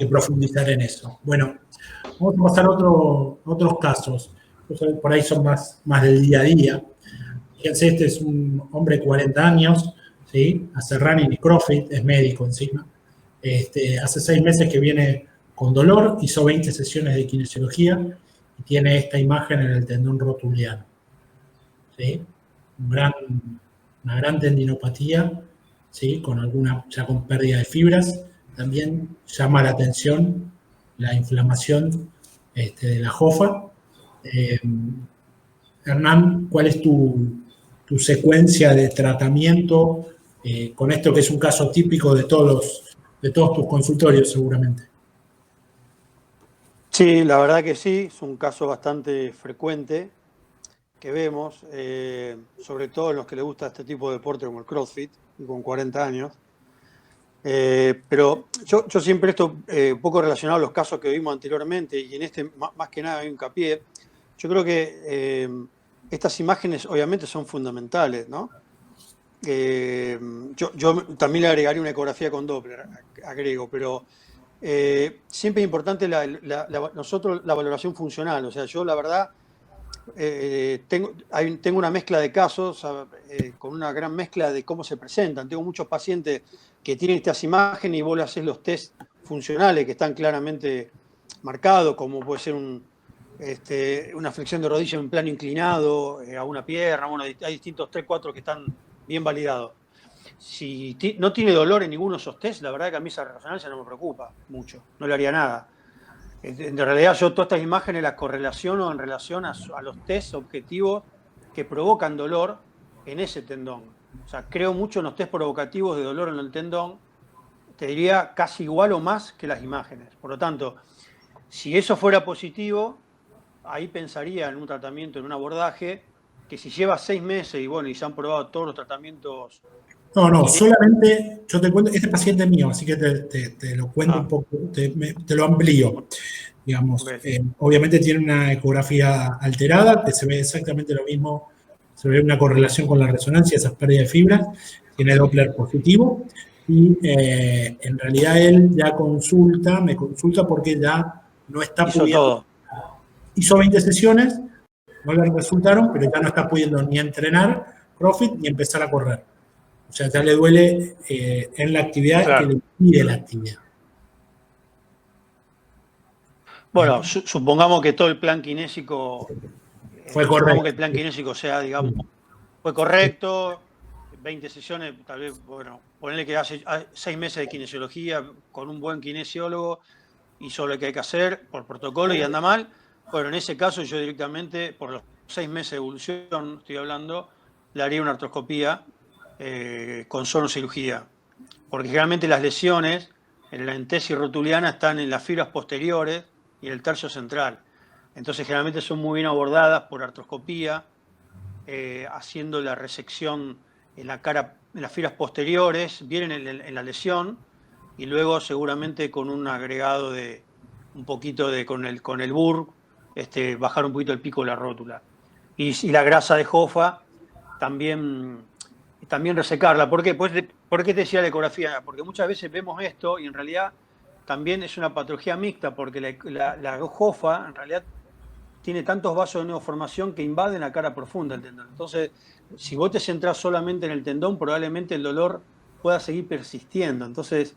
profundizar en eso. Bueno, vamos a pasar a otros casos. Por ahí son más del día a día. Fíjense, este es un hombre de 40 años, ¿sí? Hace running y CrossFit, es médico encima. Hace 6 meses que viene con dolor, hizo 20 sesiones de kinesiología y tiene esta imagen en el tendón rotuliano, ¿sí? Una gran tendinopatía, ¿sí? Ya con pérdida de fibras. También llama la atención la inflamación de la jofa. Hernán, ¿cuál es tu secuencia de tratamiento con esto que es un caso típico de todos tus consultorios seguramente? Sí, la verdad que sí, es un caso bastante frecuente que vemos, sobre todo en los que les gusta este tipo de deporte como el CrossFit, y con 40 años. Pero yo siempre esto, un poco relacionado a los casos que vimos anteriormente, y en este más que nada hay hincapié, yo creo que estas imágenes obviamente son fundamentales, ¿no? Yo también le agregaría una ecografía con Doppler, agrego, pero siempre es importante nosotros la valoración funcional. O sea, yo la verdad tengo una mezcla de casos con una gran mezcla de cómo se presentan. Tengo muchos pacientes que tienen estas imágenes y vos le haces los test funcionales que están claramente marcados, como puede ser una flexión de rodilla en plano inclinado a una pierna. Bueno, hay distintos 3, 4 que están bien validados. Si no tiene dolor en ninguno de esos test, la verdad que a mí esa resonancia no me preocupa mucho, no le haría nada. En realidad yo todas estas imágenes las correlaciono en relación a los test objetivos que provocan dolor en ese tendón. O sea, creo mucho en los test provocativos de dolor en el tendón, te diría casi igual o más que las imágenes. Por lo tanto, si eso fuera positivo, ahí pensaría en un tratamiento, en un abordaje, que si lleva 6 meses y bueno, y se han probado todos los tratamientos. No, solamente, yo te cuento, este paciente es mío, así que te lo cuento un poco, te lo amplío, digamos. Obviamente tiene una ecografía alterada, que se ve exactamente lo mismo, se ve una correlación con la resonancia, esas pérdidas de fibras, tiene Doppler positivo, y en realidad él ya me consulta porque ya no está pudiendo. Hizo 20 sesiones, no le resultaron, pero ya no está pudiendo ni entrenar CrossFit ni empezar a correr. O sea, ya le duele en la actividad, claro, que le impide la actividad. Bueno, supongamos que todo el plan kinésico fue correcto. Supongamos que el plan kinésico sea, digamos, fue correcto, 20 sesiones, tal vez, bueno, ponerle que hace 6 meses de kinesiología con un buen kinesiólogo, hizo lo que hay que hacer por protocolo y anda mal. Bueno, en ese caso yo directamente, por los 6 meses de evolución, estoy hablando, le haría una artroscopía con solo cirugía, porque generalmente las lesiones en la entesis rotuliana están en las fibras posteriores y en el tercio central. Entonces generalmente son muy bien abordadas por artroscopía, haciendo la resección en la cara, en las fibras posteriores, bien en la lesión, y luego seguramente con un agregado de un poquito con el BUR, bajar un poquito el pico de la rótula. Y la grasa de jofa también resecarla. ¿Por qué? ¿Por qué te decía la ecografía? Porque muchas veces vemos esto y en realidad también es una patología mixta, porque la jofa en realidad tiene tantos vasos de neoformación que invaden la cara profunda del tendón. Entonces, si vos te centrás solamente en el tendón, probablemente el dolor pueda seguir persistiendo. Entonces,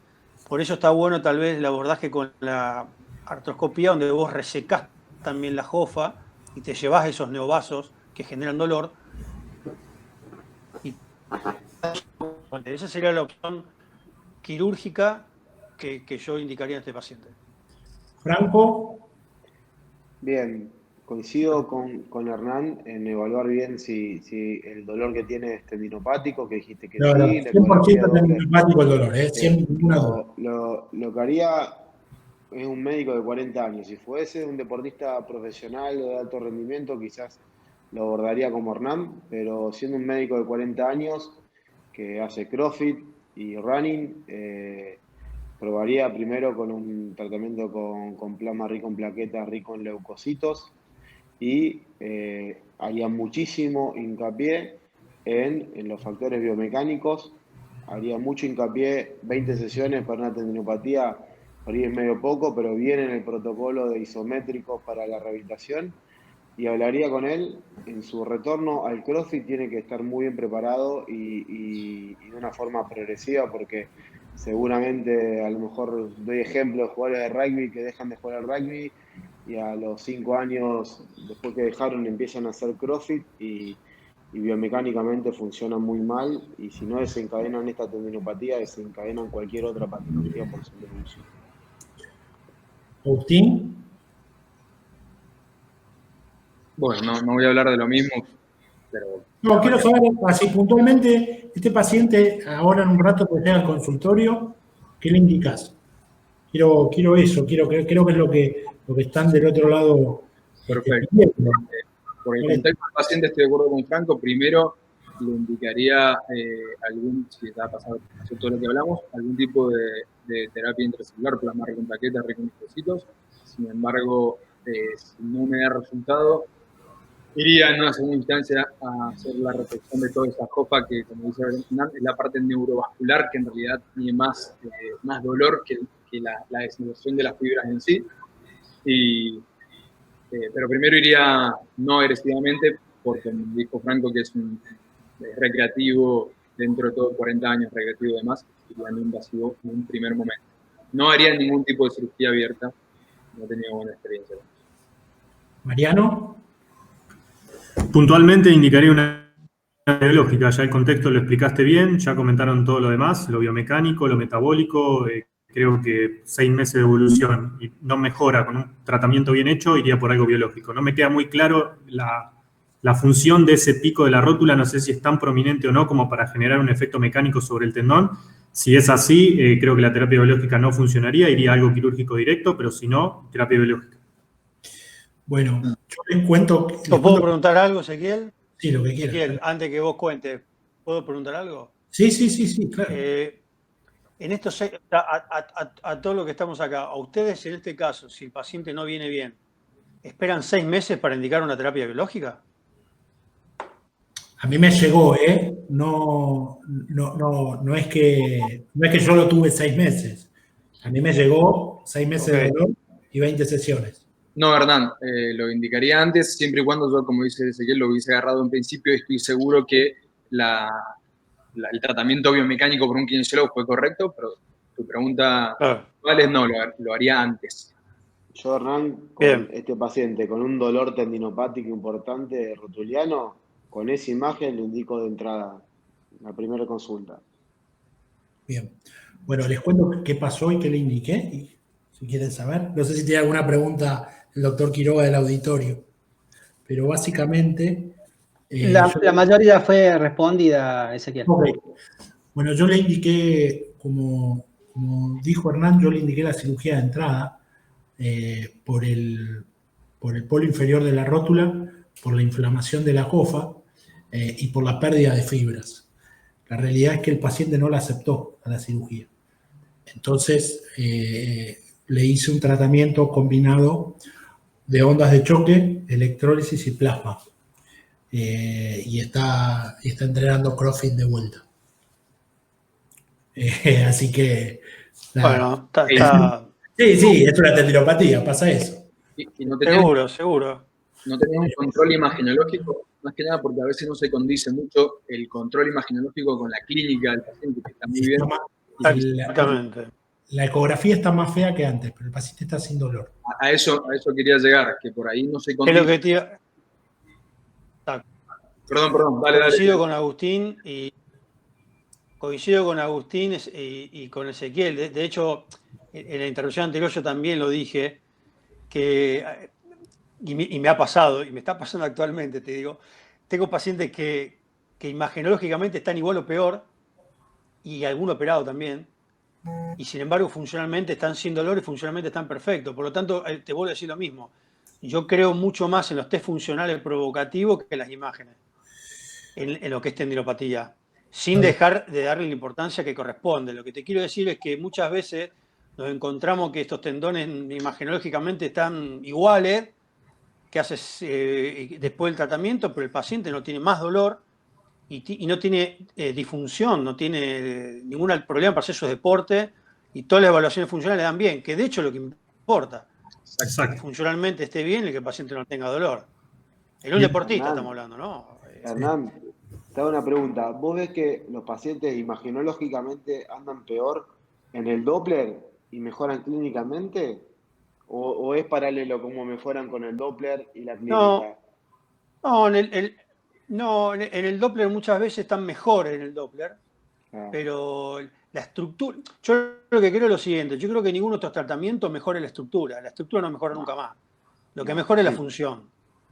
por eso está bueno tal vez el abordaje con la artroscopía, donde vos resecás también la jofa y te llevás esos neovasos que generan dolor. Esa sería la opción quirúrgica que yo indicaría a este paciente. Franco. Bien, coincido con Hernán en evaluar bien si el dolor que tiene es tendinopático, que dijiste que no, sí. 100% tendinopático el dolor, sin ninguna duda. Lo que haría es un médico de 40 años. Si fuese un deportista profesional o de alto rendimiento, quizás lo abordaría como Hernán, pero siendo un médico de 40 años que hace CrossFit y running, probaría primero con un tratamiento con plasma rico en plaquetas, rico en leucocitos, y haría muchísimo hincapié en los factores biomecánicos, haría mucho hincapié, 20 sesiones para una tendinopatía, por ahí es medio poco, pero bien en el protocolo de isométricos para la rehabilitación, y hablaría con él en su retorno al CrossFit. Tiene que estar muy bien preparado y de una forma progresiva, porque seguramente, a lo mejor doy ejemplos de jugadores de rugby que dejan de jugar al rugby y a los 5 años, después que dejaron, empiezan a hacer CrossFit y biomecánicamente funcionan muy mal, y si no desencadenan esta tendinopatía, desencadenan cualquier otra patología por su evolución. Agustín. Bueno, no voy a hablar de lo mismo, pero... No, quiero saber, así puntualmente, este paciente ahora en un rato que llega al consultorio, ¿qué le indicas? Quiero eso, creo que es lo que están del otro lado. Perfecto. Pidiendo. Por el contexto del paciente estoy de acuerdo con Franco. Primero le indicaría si está pasando todo lo que hablamos, algún tipo de terapia intracelular, plasma rico en plaquetas, rico en leucocitos. Sin embargo, si no me da resultado, iría en una segunda instancia a hacer la reflexión de toda esa jofa que, como dice Hernán, es la parte neurovascular, que en realidad tiene más dolor que la desinversión de las fibras en sí. Pero primero iría no agresivamente, porque me dijo Franco que es recreativo, dentro de todo 40 años, recreativo y demás, iría no invasivo en un primer momento. No haría ningún tipo de cirugía abierta, no he tenido buena experiencia. Mariano. Puntualmente indicaría una biológica, ya el contexto lo explicaste bien, ya comentaron todo lo demás, lo biomecánico, lo metabólico, creo que 6 meses de evolución y no mejora con un tratamiento bien hecho, iría por algo biológico. No me queda muy claro la función de ese pico de la rótula, no sé si es tan prominente o no como para generar un efecto mecánico sobre el tendón. Si es así, creo que la terapia biológica no funcionaría, iría a algo quirúrgico directo, pero si no, terapia biológica. Bueno, yo les cuento... ¿Puedo preguntar algo, Ezequiel? Sí, lo que quieras. Ezequiel, antes que vos cuentes, ¿puedo preguntar algo? Sí, claro. En estos, a todo lo que estamos acá, a ustedes en este caso, si el paciente no viene bien, ¿esperan 6 meses para indicar una terapia biológica? A mí me llegó, no es que yo lo tuve 6 meses. A mí me llegó 6 meses de dolor y 20 sesiones. No, Hernán, lo indicaría antes, siempre y cuando yo, como dice Ezequiel, lo hubiese agarrado en principio, y estoy seguro que el tratamiento biomecánico por un kinesiólogo fue correcto, pero tu pregunta ¿cuál es? No, lo haría antes. Yo, Hernán, con este paciente con un dolor tendinopático importante rotuliano, con esa imagen le indico de entrada la primera consulta. Bien. Bueno, les cuento qué pasó y qué le indiqué, si quieren saber. No sé si tiene alguna pregunta el doctor Quiroga del auditorio, pero básicamente... la mayoría fue respondida, Ezequiel. Okay. Bueno, yo le indiqué, como dijo Hernán, yo le indiqué la cirugía de entrada por el polo inferior de la rótula, por la inflamación de la cofa y por la pérdida de fibras. La realidad es que el paciente no la aceptó a la cirugía. Entonces, le hice un tratamiento combinado de ondas de choque, electrólisis y plasma. Y está entrenando CrossFit de vuelta. Así que... Bueno, Sí, es una tendinopatía, pasa eso. Y no seguro. No tenemos un control imagenológico, más que nada porque a veces no se condice mucho el control imagenológico con la clínica del paciente, que está muy bien. Exactamente. La ecografía está más fea que antes, pero el paciente está sin dolor. A eso quería llegar, que por ahí no se condice. Es lo que te... Perdón, dale. Coincido con Agustín y con Ezequiel. De hecho, en la intervención anterior yo también lo dije, y me ha pasado, y me está pasando actualmente, te digo, tengo pacientes que imagenológicamente están igual o peor, y alguno operado también, y sin embargo funcionalmente están sin dolor y funcionalmente están perfectos. Por lo tanto, te vuelvo a decir lo mismo. yo creo mucho más en los test funcionales provocativos que en las imágenes, en lo que es tendinopatía, sin dejar de darle la importancia que corresponde. Lo que te quiero decir es que muchas veces nos encontramos que estos tendones imagenológicamente están iguales, que haces después del tratamiento, pero el paciente no tiene más dolor y no tiene disfunción, no tiene ningún problema para hacer sus deportes, y todas las evaluaciones funcionales le dan bien, que de hecho es lo que importa. Exacto. Que funcionalmente esté bien y que el paciente no tenga dolor. En un deportista estamos hablando, ¿no? Hernán, te hago una pregunta. ¿Vos ves que los pacientes imagenológicamente andan peor en el Doppler y mejoran clínicamente? ¿O es paralelo como mejoran con el Doppler y la clínica? No, en el Doppler muchas veces están mejores en el Doppler, pero la estructura... Yo lo que creo es lo siguiente, yo creo que ninguno de estos tratamientos mejore la estructura no mejora nunca más. Lo que mejora es la función.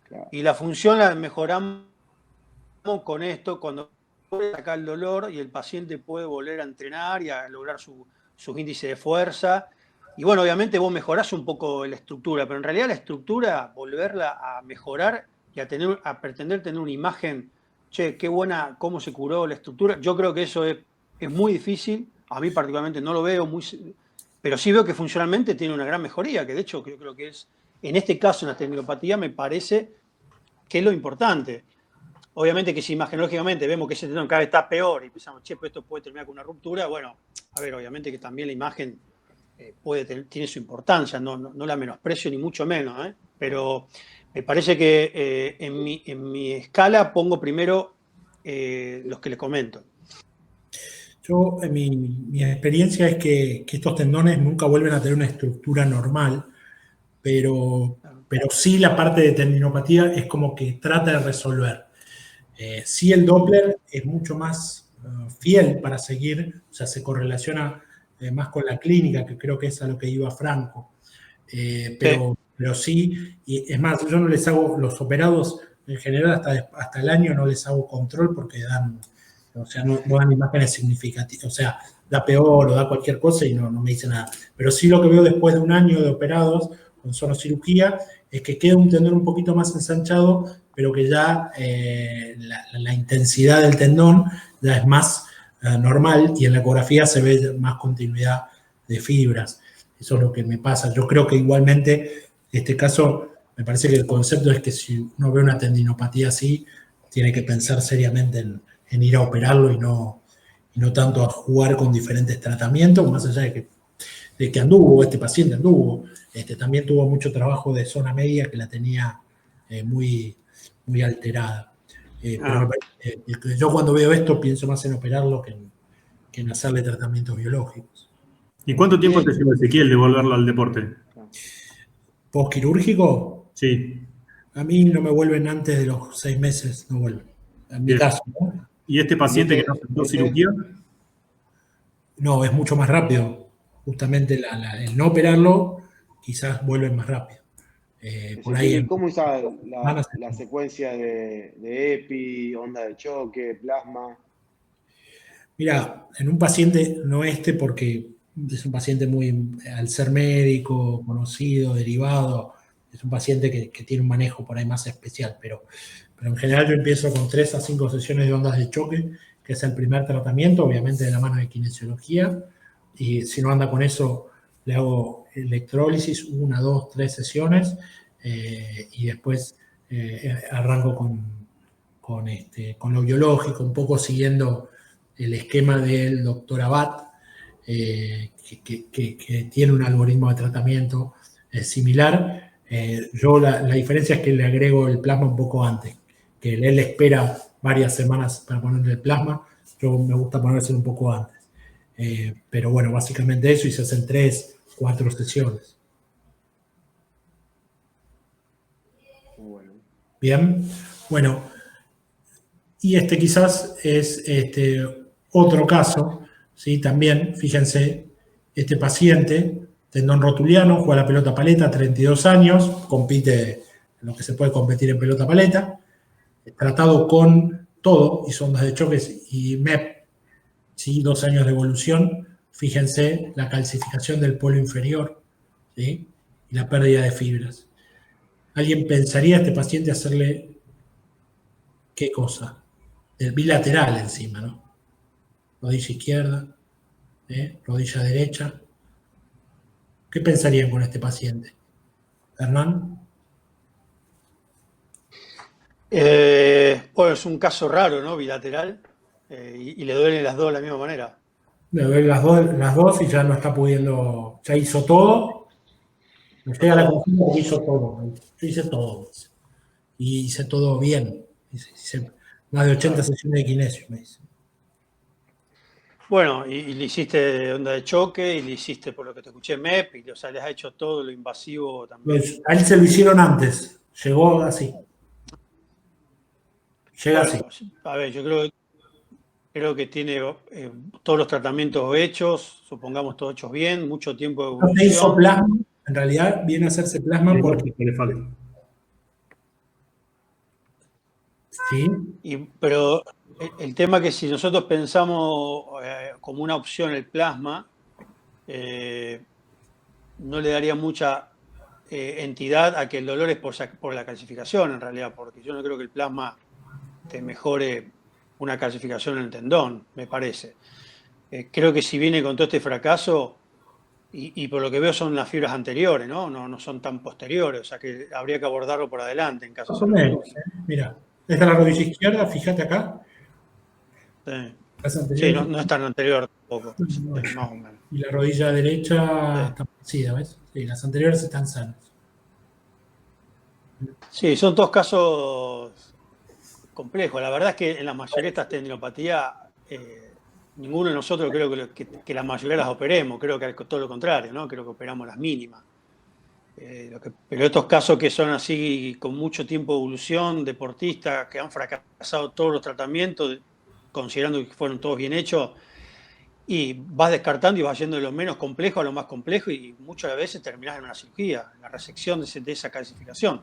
Claro. Y la función la mejoramos con esto, cuando puede sacar el dolor y el paciente puede volver a entrenar y a lograr sus índices de fuerza. Y bueno, obviamente vos mejorás un poco la estructura, pero en realidad la estructura, volverla a mejorar y a pretender tener una imagen, che, qué buena, cómo se curó la estructura, yo creo que eso es muy difícil. A mí particularmente no lo veo pero sí veo que funcionalmente tiene una gran mejoría, que de hecho yo creo que es, en este caso en la tendinopatía, me parece que es lo importante. Obviamente que si imagenológicamente vemos que ese tendón cada vez está peor y pensamos, che, pues esto puede terminar con una ruptura, bueno, a ver, obviamente que también la imagen tiene su importancia, no la menosprecio ni mucho menos, pero me parece que en mi escala pongo primero los que les comento. Yo, mi experiencia es que estos tendones nunca vuelven a tener una estructura normal, pero sí la parte de tendinopatía es como que trata de resolver. Sí, el Doppler es mucho más fiel para seguir, o sea, se correlaciona más con la clínica, que creo que es a lo que iba Franco. Pero sí, y es más, yo no les hago, los operados en general hasta el año no les hago control porque dan, o sea, no dan imágenes significativas, o sea, da peor o da cualquier cosa y no me dice nada. Pero sí lo que veo después de un año de operados con sonocirugía es que queda un tendón un poquito más ensanchado, pero que ya la intensidad del tendón ya es más normal y en la ecografía se ve más continuidad de fibras. Eso es lo que me pasa. Yo creo que igualmente, en este caso, me parece que el concepto es que si uno ve una tendinopatía así, tiene que pensar seriamente en ir a operarlo y no tanto a jugar con diferentes tratamientos, más allá de que anduvo, este paciente anduvo, también tuvo mucho trabajo de zona media que la tenía muy alterada. Pero yo cuando veo esto pienso más en operarlo que en hacerle tratamientos biológicos. ¿Y cuánto tiempo te lleva, Ezequiel, de volverlo al deporte? ¿Postquirúrgico? Sí. A mí no me vuelven antes de los 6 meses, no vuelven. En mi caso, ¿no? ¿Y este paciente que no aceptó cirugía? No, es mucho más rápido. Justamente el no operarlo, quizás vuelven más rápido. Por ahí ¿Cómo usas la secuencia de EPI, onda de choque, plasma? Mira, en un paciente, no porque es un paciente muy, al ser médico, conocido, derivado, es un paciente que tiene un manejo por ahí más especial, pero en general yo empiezo con 3 a 5 sesiones de ondas de choque, que es el primer tratamiento, obviamente de la mano de kinesiología, y si no anda con eso, le hago electrólisis, 1, 2, 3 sesiones, y después arranco con lo biológico, un poco siguiendo el esquema del doctor Abad, que tiene un algoritmo de tratamiento similar. Yo la diferencia es que le agrego el plasma un poco antes, que él espera varias semanas para ponerle el plasma, yo me gusta ponérselo un poco antes. Pero bueno, básicamente eso, y se hacen 3, 4 sesiones. Bien, bueno, y quizás es otro caso, ¿sí? También, fíjense, este paciente, tendón rotuliano, juega la pelota paleta, 32 años, compite en lo que se puede competir en pelota paleta, tratado con todo, y ondas de choques y MEP, ¿sí? 2 años de evolución, fíjense la calcificación del polo inferior, ¿sí? Y la pérdida de fibras. ¿alguien pensaría a este paciente hacerle qué cosa? El bilateral encima, ¿no? Rodilla izquierda, rodilla derecha. ¿Qué pensarían con este paciente? Hernán. Bueno, es un caso raro, ¿no? Bilateral. Y le duelen las dos de la misma manera. Le doy las dos y ya no está pudiendo, ya hizo todo. Me llega la consulta porque hizo todo. Yo hice todo. Y hice todo bien. Hice más de 80 sesiones de kinesio, me dice. Bueno, y le hiciste onda de choque, y le hiciste, por lo que te escuché, MEP, y o sea, les has hecho todo lo invasivo también. Pues, a él se lo hicieron antes. Llegó así. Llega así. Bueno, a ver, yo creo que tiene todos los tratamientos hechos, supongamos todos hechos bien, mucho tiempo de No se hizo evolución. plasma. En realidad viene a hacerse plasma porque... le falta. Sí. Pero el tema es que si nosotros pensamos como una opción el plasma, no le daría mucha entidad a que el dolor es por la calcificación en realidad, porque yo no creo que el plasma te mejore una calcificación en el tendón, me parece. Creo que si viene con todo este fracaso, y por lo que veo son las fibras anteriores, ¿no? No son tan posteriores, o sea que habría que abordarlo por adelante en caso de ser. Mira, esta es la rodilla izquierda, fíjate acá. Sí, no es tan anterior tampoco, No, más o menos. y la rodilla derecha está parecida, ¿ves? Sí, las anteriores están sanas. Sí, son todos casos complejos. La verdad es que en la mayoría de estas tendinopatías, ninguno de nosotros creo que la mayoría las operemos, creo que todo lo contrario, ¿no? Creo que operamos las mínimas. Pero estos casos que son así con mucho tiempo de evolución, deportistas que han fracasado todos los tratamientos, considerando que fueron todos bien hechos, y vas descartando y vas yendo de lo menos complejo a lo más complejo, y muchas veces terminás en una cirugía, en la resección de esa calcificación.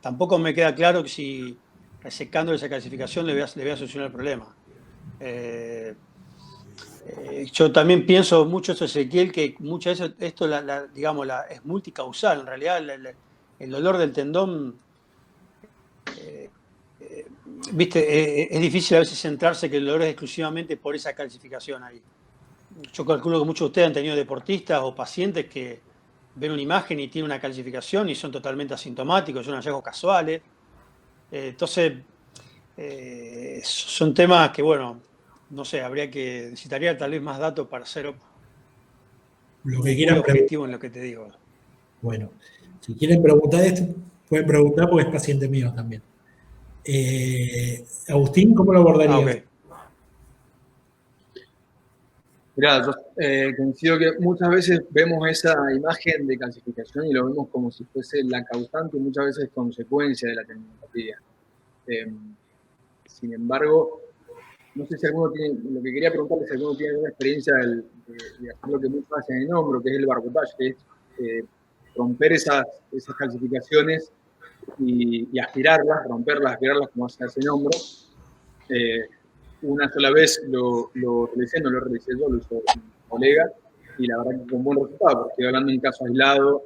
Tampoco me queda claro que si resecando esa calcificación le voy a solucionar el problema. Yo también pienso mucho esto, Ezequiel, que muchas veces esto digamos, es multicausal. En realidad el dolor del tendón, viste, es difícil a veces centrarse que el dolor es exclusivamente por esa calcificación ahí. Yo calculo que muchos de ustedes han tenido deportistas o pacientes que ven una imagen y tienen una calcificación y son totalmente asintomáticos, son hallazgos casuales. Entonces, son temas que, bueno, no sé, necesitaría tal vez más datos para ser Lo que muy quieran objetivo en lo que te digo. Bueno, si quieren preguntar esto, pueden preguntar porque es paciente mío también. Agustín, ¿cómo lo abordarías? Ok. Mirá, yo coincido que muchas veces vemos esa imagen de calcificación y lo vemos como si fuese la causante y muchas veces consecuencia de la tendinopatía. Sin embargo, no sé si alguno tiene, lo que quería preguntarle es si alguno tiene alguna experiencia de hacer lo que muchos hacen en hombro, que es el barbotage, que es romper esas calcificaciones y aspirarlas, romperlas, aspirarlas como se hace en hombro. Una sola vez lo realicé, no lo realicé yo, lo hizo un colega, y la verdad que con buen resultado, porque estoy hablando de un caso aislado,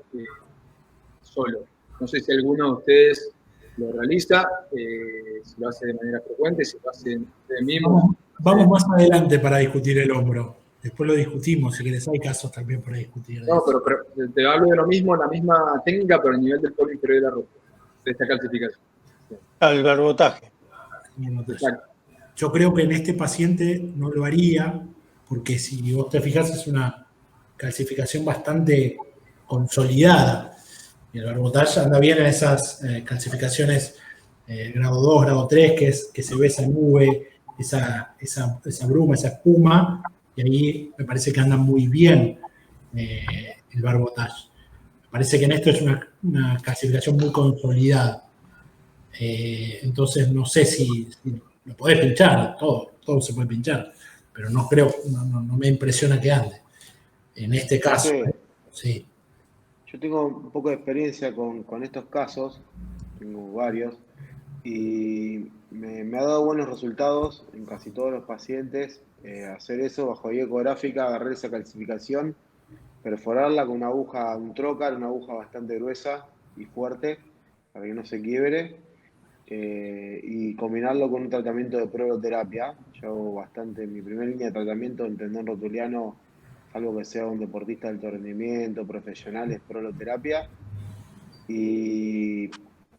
solo. No sé si alguno de ustedes lo realiza, si lo hace de manera frecuente, si lo hacen ustedes mismos. Vamos más adelante para discutir el hombro. Después lo discutimos, si querés, hay casos también para discutir. No, pero te hablo de lo mismo, la misma técnica, pero a nivel del polo inferior de la ropa, de esta calcificación. El barbotaje. Exacto. Yo creo que en este paciente no lo haría, porque si vos te fijas es una calcificación bastante consolidada. Y el barbotage anda bien en esas calcificaciones grado 2, grado 3, que se ve esa nube, esa bruma, esa espuma, y ahí me parece que anda muy bien el barbotage. Me parece que en esto es una calcificación muy consolidada. Entonces no sé si lo podés pinchar, todo se puede pinchar, pero no creo, no me impresiona que ande. En este caso, sí. Yo tengo un poco de experiencia con estos casos, tengo varios, y me ha dado buenos resultados en casi todos los pacientes. Hacer eso bajo guía ecográfica, agarrar esa calcificación, perforarla con una aguja, un trocar, una aguja bastante gruesa y fuerte, para que no se quiebre, y combinarlo con un tratamiento de proloterapia. Yo hago bastante, mi primera línea de tratamiento en tendón rotuliano, salvo que sea un deportista de alto rendimiento, profesional, es proloterapia. Y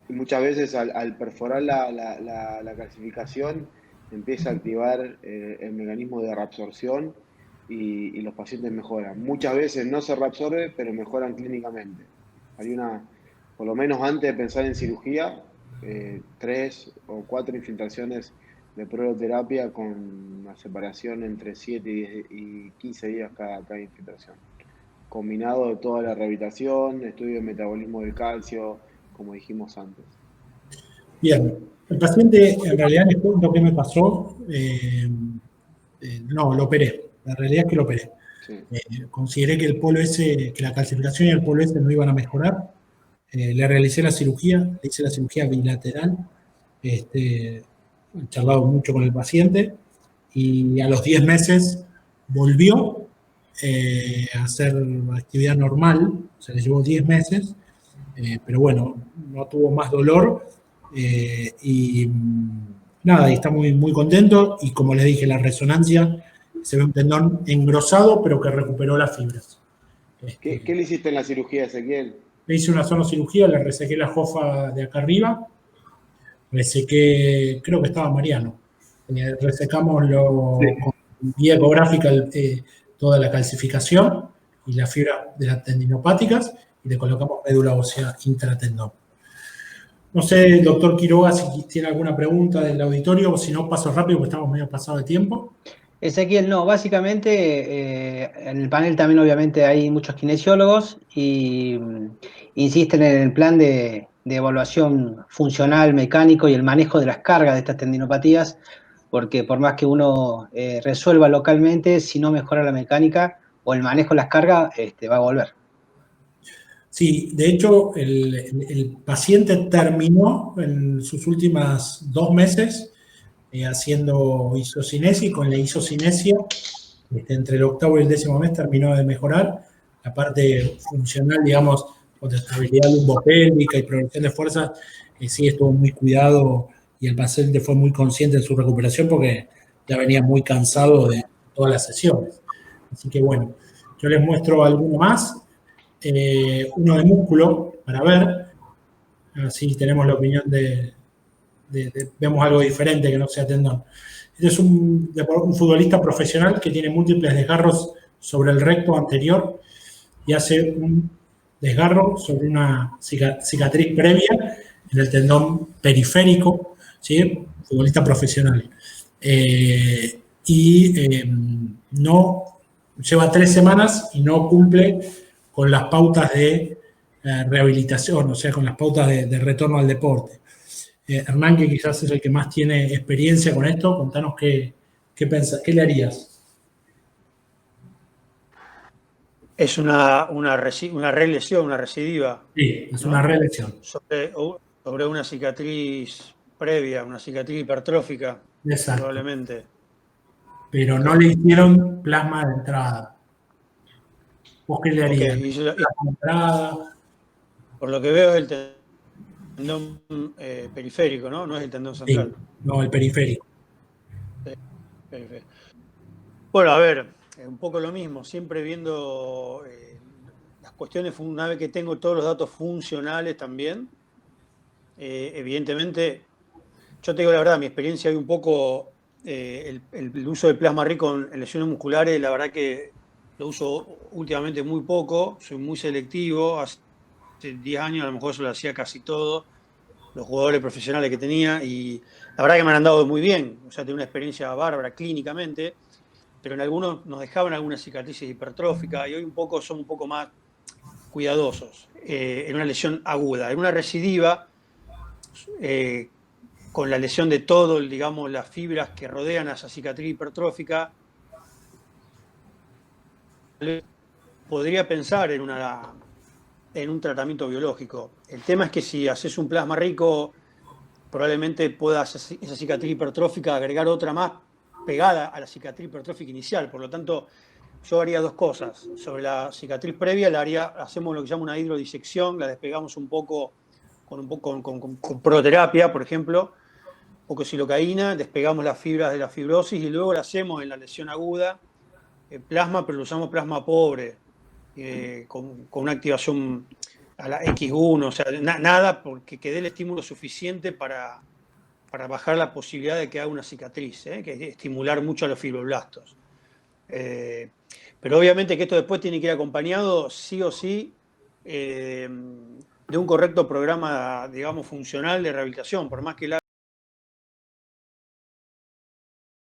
muchas veces al perforar la calcificación empieza a activar el mecanismo de reabsorción y los pacientes mejoran. Muchas veces no se reabsorbe, pero mejoran clínicamente. Hay por lo menos antes de pensar en cirugía, 3 o 4 infiltraciones de proloterapia con una separación entre 7 y 15 días cada infiltración. Combinado de toda la rehabilitación, estudio de metabolismo del calcio, como dijimos antes. Bien, el paciente en realidad les cuento qué me pasó. No, lo operé. La realidad es que lo operé. Sí. Consideré que el polo S, que la calcificación y el polo S no iban a mejorar. Le realicé la cirugía, le hice la cirugía bilateral. He charlado mucho con el paciente y a los 10 meses volvió a hacer actividad normal. Se le llevó 10 meses, pero bueno, no tuvo más dolor. Y nada, y está muy, muy contento. Y como les dije, la resonancia se ve un tendón engrosado, pero que recuperó las fibras. ¿Qué le hiciste en la cirugía, Ezequiel? Le hice una sonocirugía, le resequé la jofa de acá arriba, resequé, creo que estaba Mariano. Resecamos con guía ecográfica toda la calcificación y la fibra de las tendinopáticas y le colocamos médula ósea intratendón. No sé, doctor Quiroga, si tiene alguna pregunta del auditorio o si no, paso rápido porque estamos medio pasados de tiempo. Ezequiel, no, básicamente en el panel también obviamente hay muchos kinesiólogos y insisten en el plan de evaluación funcional, mecánico y el manejo de las cargas de estas tendinopatías, porque por más que uno resuelva localmente, si no mejora la mecánica o el manejo de las cargas, va a volver. Sí, de hecho, el paciente terminó en sus últimas 2 meses haciendo isocinesia y con la isocinesia, entre el octavo y el 10º mes terminó de mejorar. La parte funcional, digamos, con estabilidad lumbopélvica y progresión de fuerza, sí estuvo muy cuidado y el paciente fue muy consciente de su recuperación porque ya venía muy cansado de todas las sesiones. Así que bueno, yo les muestro alguno más. Uno de músculo para ver, así tenemos la opinión vemos algo diferente que no sea tendón. Este es un futbolista profesional que tiene múltiples desgarros sobre el recto anterior y hace un desgarro sobre una cicatriz previa en el tendón periférico, ¿sí? Futbolista profesional. No lleva 3 semanas y no cumple con las pautas de rehabilitación, o sea, con las pautas de retorno al deporte. Hernán, que quizás es el que más tiene experiencia con esto, contanos qué pensás, qué le harías. Es una relesión, una recidiva. Sí, es una relesión. Sobre una cicatriz previa, una cicatriz hipertrófica. Exacto. Probablemente. Pero no le hicieron plasma de entrada. ¿Vos qué le harías? Okay. Plasma de entrada. Por lo que veo es el tendón periférico, ¿no? No es el tendón central. Sí, no, el periférico. Bueno, a ver, un poco lo mismo, siempre viendo las cuestiones, una vez que tengo todos los datos funcionales también, evidentemente, yo te digo la verdad, mi experiencia hay un poco, el uso del plasma rico en lesiones musculares, la verdad que lo uso últimamente muy poco, soy muy selectivo, hace 10 años a lo mejor eso lo hacía casi todo, los jugadores profesionales que tenía, y la verdad que me han andado muy bien, o sea, tengo una experiencia bárbara clínicamente, pero en algunos nos dejaban algunas cicatrices hipertróficas y hoy son un poco más cuidadosos en una lesión aguda. En una recidiva, con la lesión de todo, digamos, las fibras que rodean a esa cicatriz hipertrófica, podría pensar en un tratamiento biológico. El tema es que si haces un plasma rico, probablemente puedas esa cicatriz hipertrófica agregar otra más pegada a la cicatriz hipertrófica inicial. Por lo tanto, yo haría 2 cosas. Sobre la cicatriz previa hacemos lo que se llama una hidrodisección, la despegamos un poco con proterapia, por ejemplo, ocilocaína, despegamos las fibras de la fibrosis y luego lo hacemos en la lesión aguda, plasma, pero lo usamos plasma pobre, con una activación a la X1, o sea, nada porque dé el estímulo suficiente para bajar la posibilidad de que haga una cicatriz, que es estimular mucho a los fibroblastos. Pero obviamente que esto después tiene que ir acompañado, sí o sí, de un correcto programa, digamos, funcional de rehabilitación, por más que